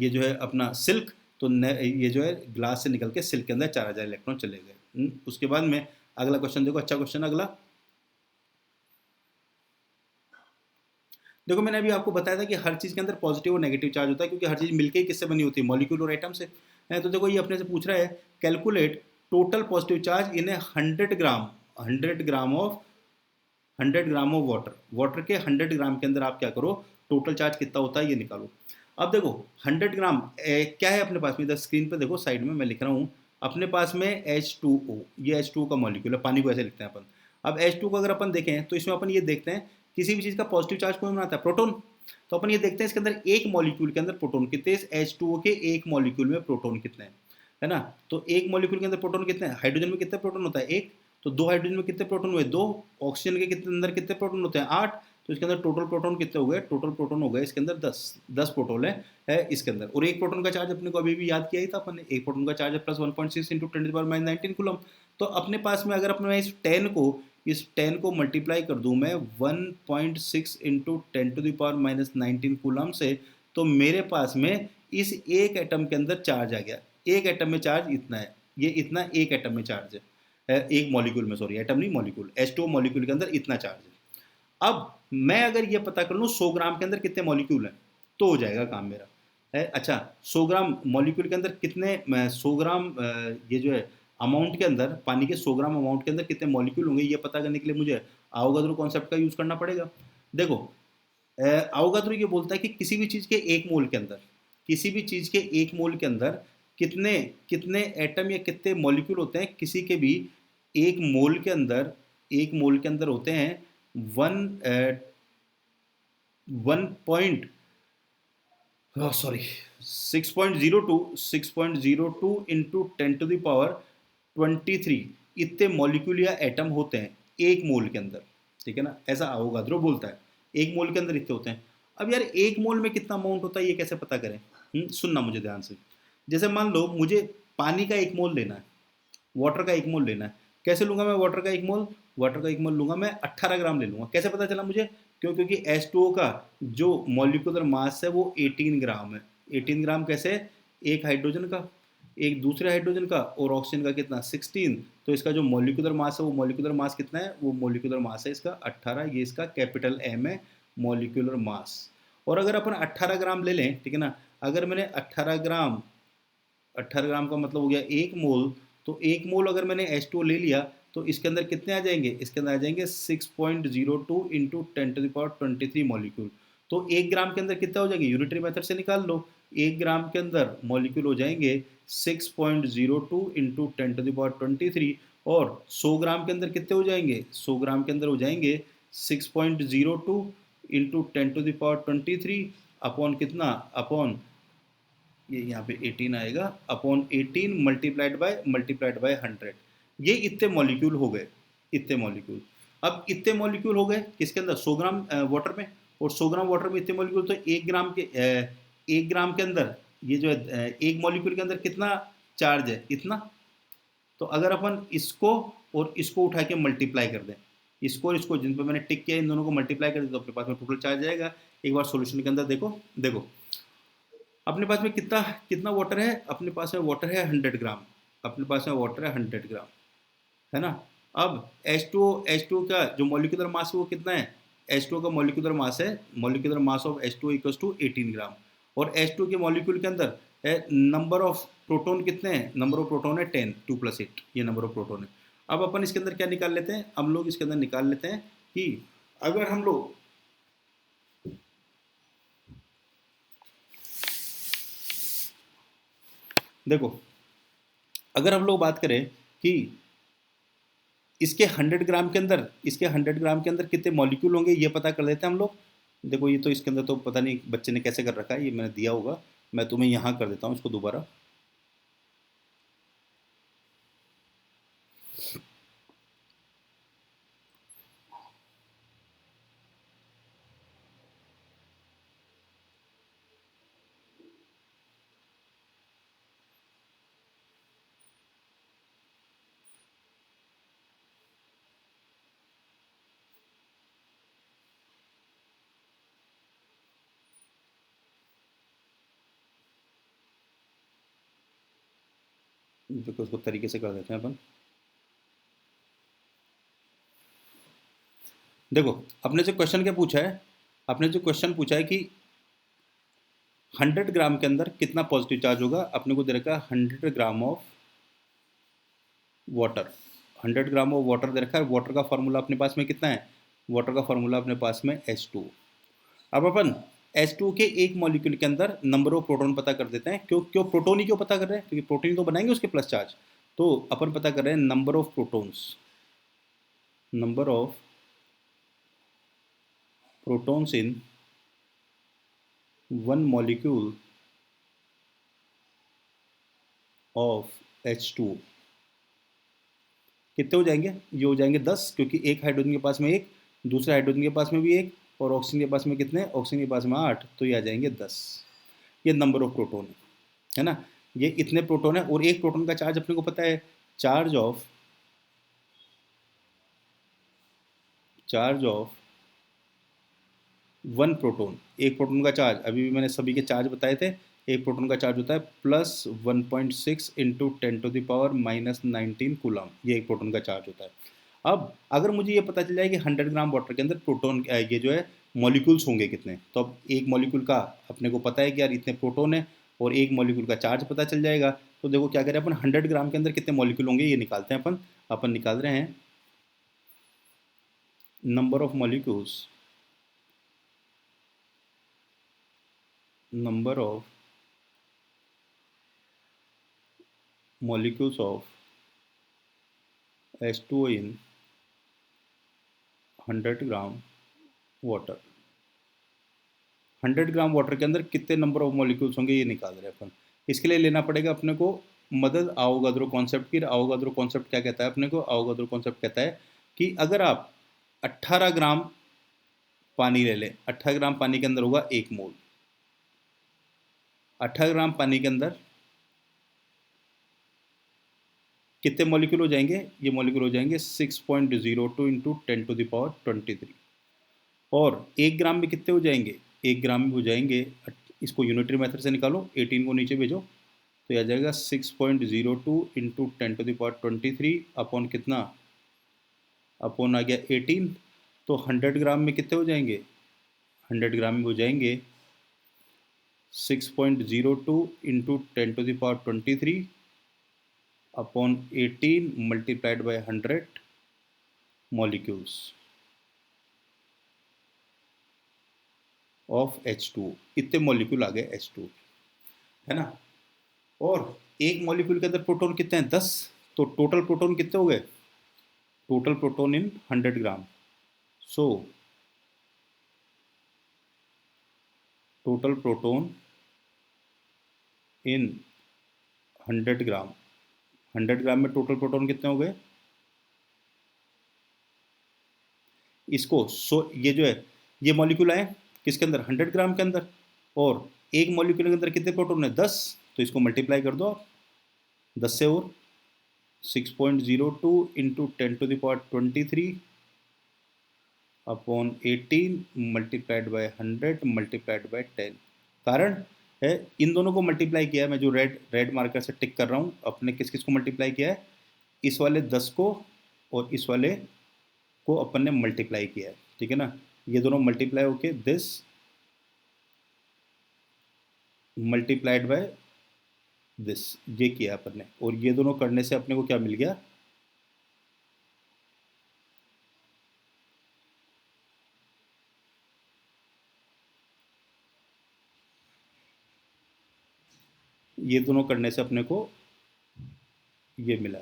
ये जो है अपना सिल्क, तो ये जो है ग्लास से निकल के सिल्क के अंदर 4000 इलेक्ट्रॉन चले गए। उसके बाद में अगला क्वेश्चन देखो, अच्छा क्वेश्चन अगला देखो, मैंने अभी आपको बताया था कि हर चीज़ के अंदर पॉजिटिव और नेगेटिव चार्ज होता है, क्योंकि हर चीज़ मिलके ही किससे बनी होती है, मॉलिक्यूल और एटम से। तो देखो ये अपने से पूछ रहा है, calculate total positive charge in A 100 gram, 100 gram of water, water के 100 ग्राम के अंदर आप क्या करो, टोटल चार्ज कितना होता है ये निकालो। अब देखो 100 ग्राम क्या है अपने पास में, इधर स्क्रीन पे देखो साइड में मैं लिख रहा हूँ, अपने पास में H2O, ये H2O का मॉलिक्यूल है, पानी को ऐसे लिखते हैं अपन। अब H2 को अगर अपन देखें तो इसमें अपन ये देखते हैं किसी भी चीज़ का पॉजिटिव चार्ज कौन बनाता है, प्रोटॉन, तो अपन ये देखते हैं इसके अंदर एक मॉलिक्यूल के अंदर प्रोटॉन कितने, इस H2O के एक मॉलिक्यूल में प्रोटॉन कितने हैं, है ना। तो एक मॉलिक्यूल के अंदर प्रोटॉन कितने हैं, हाइड्रोजन में कितने प्रोटॉन होता है, एक। तो दो हाइड्रोजन में कितने प्रोटॉन हुए, दो। ऑक्सीजन के कितने अंदर कितने प्रोटॉन होते हैं, 8। तो इसके अंदर टोटल प्रोटॉन कितने हो गए, टोटल प्रोटॉन हो गए इसके अंदर 10, 10 प्रोटॉन है इसके अंदर। और एक प्रोटॉन का चार्ज अपने को अभी भी याद किया ही था अपन ने, एक प्रोटॉन का चार्ज है प्लस 1.6 इंटू 10⁻19 कूलम। तो अपने पास में अगर अपने इस 10 को मल्टीप्लाई कर दूं मैं 1.6 इंटू 10⁻19 कूलम से, तो मेरे पास में इस एक एटम के अंदर चार्ज आ गया। एक एटम में चार्ज इतना है, ये इतना एक एटम में चार्ज है, एक मॉलिक्यूल में, सॉरी एटम नहीं मॉलिक्यूल, H2O मॉलिक्यूल के अंदर इतना चार्ज है। अब मैं अगर ये पता कर लूँ 100 ग्राम के अंदर कितने मॉलिक्यूल हैं, तो हो जाएगा काम मेरा है। अच्छा 100 ग्राम मॉलिक्यूल के अंदर कितने, 100 ग्राम ये जो है अमाउंट के अंदर, पानी के 100 ग्राम अमाउंट के अंदर कितने मॉलिक्यूल होंगे, ये पता करने के लिए मुझे अवोगाद्रो कॉन्सेप्ट का यूज करना पड़ेगा। देखो अवोगाद्रो ये बोलता है कि किसी भी चीज़ के एक मोल के अंदर, किसी भी चीज़ के एक मोल के अंदर कितने कितने एटम या कितने मॉलिक्यूल होते हैं, किसी के भी एक मोल के अंदर, एक मोल के अंदर होते हैं one one point sorry 6.02 into 10⁻23 इतने मॉलिक्यूल या एटम होते हैं एक मोल के अंदर, ठीक है ना, ऐसा अवोगाद्रो बोलता है। एक मोल के अंदर इतने होते हैं। अब यार एक मोल में कितना अमाउंट होता है ये कैसे पता करें, सुनना मुझे ध्यान से। जैसे मान लो मुझे पानी का एक मोल लेना है, वाटर का एक मोल लेना है। कैसे लूंगा मैं वाटर का एक मोल, वाटर का एक मोल लूंगा मैं 18 ग्राम ले लूंगा। कैसे पता चला मुझे, क्योंकि H2O का जो मॉलिक्यूलर मास है वो 18 ग्राम है। 18 ग्राम कैसे, एक हाइड्रोजन का, एक दूसरे हाइड्रोजन का, और ऑक्सीजन का कितना 16। तो इसका जो मॉलिक्यूलर मास है वो मॉलिक्यूलर मास कितना है, वो मॉलिक्यूलर मास है इसका 18, ये इसका कैपिटल M है मॉलिक्यूलर मास। और अगर अपन 18 ग्राम ले लें, ठीक है ना, अगर मैंने 18 ग्राम का मतलब हो गया एक मोल, तो एक मोल अगर मैंने H2O ले लिया तो इसके अंदर कितने आ जाएंगे, इसके अंदर आ जाएंगे 6.02 इंटू 10⁻23 मॉलिक्यूल। तो एक ग्राम के अंदर कितना हो जाएंगे, यूनिटरी मेथड से निकाल लो, एक ग्राम के अंदर मॉलिक्यूल हो जाएंगे 6.02 इंटू 10⁻23। और 100 ग्राम के अंदर कितने हो जाएंगे, 100 ग्राम के अंदर हो जाएंगे 6.02 इंटू 10⁻23 अपॉन कितना, अपॉन ये यहाँ पे 18 आएगा, अपॉन 18 मल्टीप्लाइड बाय 100। ये इतने मॉलिक्यूल हो गए, इतने मॉलिक्यूल। अब इतने मॉलिक्यूल हो गए किसके अंदर, 100 ग्राम वाटर में, और 100 ग्राम वाटर में इतने मॉलिक्यूल, तो एक ग्राम के अंदर ये जो है एक मॉलिक्यूल के अंदर कितना चार्ज है, इतना। तो अगर अपन इसको और इसको उठा के मल्टीप्लाई कर दें, इसको और इसको जिन पर मैंने टिक किया इन दोनों को मल्टीप्लाई कर दें, तो अपने पास में टोटल चार्ज आएगा। एक बार सॉल्यूशन के अंदर देखो, देखो अपने पास में कितना कितना वाटर है, अपने पास में वाटर है 100 ग्राम, अपने पास में वाटर है 100 ग्राम, है ना। अब H2O का जो मॉलिक्यूलर मास है वो कितना है, H2O का molecular mass of H2O equals to 18 gram. और H2O के मॉलिक्यूल के अंदर नंबर ऑफ प्रोटॉन कितने हैं, नंबर ऑफ प्रोटॉन है 10, 2 + 8 ये नंबर ऑफ प्रोटॉन है। अब अपन इसके अंदर क्या निकाल लेते हैं, हम लोग इसके अंदर निकाल लेते हैं कि अगर हम लोग देखो, अगर हम लोग बात करें कि इसके 100 ग्राम के अंदर, इसके 100 ग्राम के अंदर कितने मॉलिक्यूल होंगे ये पता कर लेते हैं हम लोग। देखो ये तो इसके अंदर तो पता नहीं बच्चे ने कैसे कर रखा है, ये मैंने दिया होगा, मैं तुम्हें यहाँ कर देता हूँ इसको दोबारा। देखो उसको तरीके से कर देते हैं अपन। देखो अपने से क्वेश्चन क्या पूछा है, अपने जो क्वेश्चन पूछा है कि 100 ग्राम के अंदर कितना पॉजिटिव चार्ज होगा, अपने को दे रखा है 100 gram of water, 100 gram of water दे रखा है। वाटर का फॉर्मूला अपने पास में कितना है, वाटर का फॉर्मूला अपने पास में H2। अब अपन H2 के एक मॉलिक्यूल के अंदर नंबर ऑफ प्रोटॉन पता कर देते हैं। क्यों क्यों प्रोटॉन ही क्यों पता कर रहे हैं, क्योंकि प्रोटीन तो बनाएंगे उसके प्लस चार्ज। तो अपन पता कर रहे हैं number of protons, number of protons in 1 molecule of H2O कितने हो जाएंगे? ये हो जाएंगे 10, क्योंकि एक हाइड्रोजन के पास में एक, दूसरे हाइड्रोजन के पास में भी एक, और ऑक्सीजन के पास में कितने? ऑक्सीजन के पास में 8, तो ये आ जाएंगे 10। ये नंबर ऑफ प्रोटॉन है ना? ये इतने प्रोटॉन है, और एक प्रोटॉन का चार्ज अपने को पता है, चार्ज ऑफ 1 प्रोटॉन, एक प्रोटॉन का चार्ज, अभी भी मैंने सभी के चार्ज बताए थे, एक प्रोटॉन का चार्ज होता है +1.6 इंटू 10⁻⁻19 कूलम, ये एक प्रोटॉन का चार्ज होता है। अब अगर मुझे ये पता चल जाए कि 100 ग्राम वाटर के अंदर प्रोटॉन ये जो है मॉलिक्यूल्स होंगे कितने, तो अब एक मॉलिक्यूल का अपने को पता है कि यार इतने प्रोटॉन है, और एक मॉलिक्यूल का चार्ज पता चल जाएगा। तो देखो क्या करें अपन, 100 ग्राम के अंदर कितने मॉलिक्यूल होंगे ये निकालते हैं अपन। अपन निकाल रहे हैं number of molecules, number of molecules of H2O in 100 gram water. 100 gram water के अंदर कितने नंबर ऑफ मॉलिक्यूल्स होंगे ये निकाल रहे हैं अपन। इसके लिए लेना पड़ेगा अपने को मदद आवोगाद्रो कॉन्सेप्ट की। आवोगाद्रो कॉन्सेप्ट क्या कहता है अपने को? आवोगाद्रो कॉन्सेप्ट कहता है कि अगर आप 18 ग्राम पानी ले लें, 18 ग्राम पानी के अंदर होगा 1 मोल, 18 ग्राम पानी के अंदर कितने मॉलिक्यूल हो जाएंगे? ये मॉलिक्यूल हो जाएंगे 6.02 इंटू 10⁻23। और 1 ग्राम में कितने हो जाएंगे? 1 ग्राम में हो जाएंगे, इसको यूनिटरी मेथड से निकालो, 18 को नीचे भेजो, तो आ जाएगा 6.02 इंटू 10⁻23 अपॉन कितना? अपॉन आ गया 18। तो 100 ग्राम में कितने हो जाएंगे? 100 ग्राम में हो जाएंगे 6.02 into 10⁻23 upon 18 multiplied by 100 molecules of H2O। इतने मॉलिक्यूल आ गए H2O, है ना? और एक मॉलिक्यूल के अंदर प्रोटॉन कितने हैं? 10। तो टोटल प्रोटॉन कितने हो गए? टोटल प्रोटॉन इन 100 ग्राम। सो टोटल प्रोटॉन इन 100 ग्राम, 100 ग्राम में टोटल प्रोटॉन कितने हो गए? इसको ये जो है, ये मॉलिक्यूल आए किसके अंदर? 100 ग्राम के अंदर, और एक मॉलिक्यूल के अंदर कितने प्रोटॉन है? 10। तो इसको मल्टीप्लाई कर दो आप 10 से, और 6.02 into 10⁻23 upon 18 multiplied by 100 multiplied by 10। कारण है इन दोनों को मल्टीप्लाई किया है, मैं जो रेड रेड मार्कर से टिक कर रहा हूँ, अपने किस किस को मल्टीप्लाई किया है? इस वाले 10 को और इस वाले को अपन ने मल्टीप्लाई किया है, ठीक है ना? ये दोनों मल्टीप्लाई होके दिस मल्टीप्लाइड बाय दिस, ये किया अपन ने, और ये दोनों करने से अपने को क्या मिल गया? ये दोनों करने से अपने को ये मिला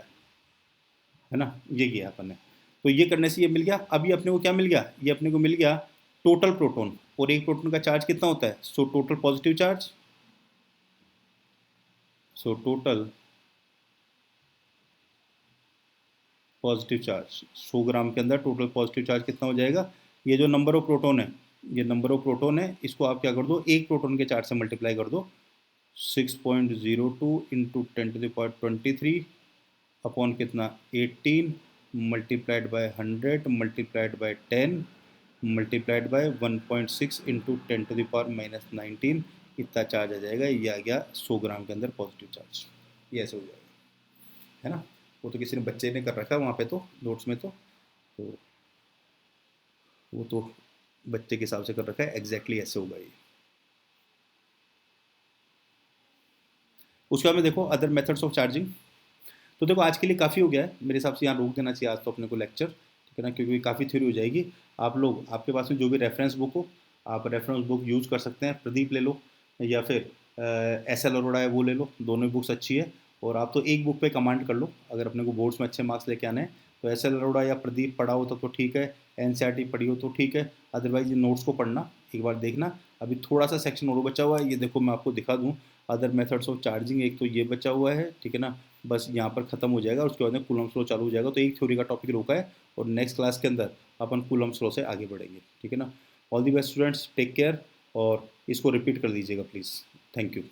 है ना? ये किया अपन ने, तो ये करने से ये मिल गया। अभी अपने को क्या मिल गया? ये अपने को मिल गया टोटल प्रोटॉन, और एक प्रोटॉन का चार्ज कितना होता है? So total positive charge, so total positive charge 100 ग्राम के अंदर टोटल पॉजिटिव चार्ज कितना हो जाएगा? ये जो नंबर ऑफ प्रोटॉन है, ये नंबर ऑफ प्रोटॉन है, इसको आप क्या कर दो, एक प्रोटॉन के चार्ज से मल्टीप्लाई कर दो, 6.02 इंटू 10⁻23 अपॉन कितना? 18 multiplied by 100 multiplied by 10 multiplied by 1.6 into 10⁻⁻19, इतना चार्ज आ जाएगा। ये आ गया 100 ग्राम के अंदर पॉजिटिव चार्ज, ये ऐसे हो जाएगा, है ना? वो तो किसी ने बच्चे ने कर रखा है वहाँ पे, तो नोट्स में तो वो तो बच्चे के हिसाब से कर रखा है, एग्जैक्टली ऐसे होगा ये। उसके बाद में देखो अदर मेथड्स ऑफ चार्जिंग। तो देखो आज के लिए काफ़ी हो गया है मेरे हिसाब से, यहाँ रोक देना चाहिए आज तो अपने को लेक्चर, ठीक है ना? क्योंकि काफ़ी थ्योरी हो जाएगी। आप लोग, आपके पास में जो भी रेफरेंस बुक हो, आप रेफरेंस बुक यूज़ कर सकते हैं। प्रदीप ले लो, या फिर एस एल अरोड़ा है वो ले लो, दोनों बुक्स अच्छी है। और आप तो एक बुक पे कमांड कर लो, अगर अपने को बोर्ड्स में अच्छे मार्क्स लेके आने हैं तो एस एल अरोड़ा या प्रदीप पढ़ा हो तो ठीक है, एन सी आर टी पढ़ी हो तो ठीक है, अदरवाइज नोट्स को पढ़ना, एक बार देखना। अभी थोड़ा सा सेक्शन और बचा हुआ है, ये देखो मैं आपको दिखा दूँ, अदर मेथड्स ऑफ चार्जिंग, एक तो ये बचा हुआ है, ठीक है ना, बस यहाँ पर ख़त्म हो जाएगा, उसके बाद में कूलम्स लॉ चालू हो जाएगा। तो एक थ्योरी का टॉपिक रोका है और नेक्स्ट क्लास के अंदर अपन कूलम्स लॉ से आगे बढ़ेंगे, ठीक है ना। All the best students, take care, और इसको रिपीट कर दीजिएगा प्लीज़। Thank you.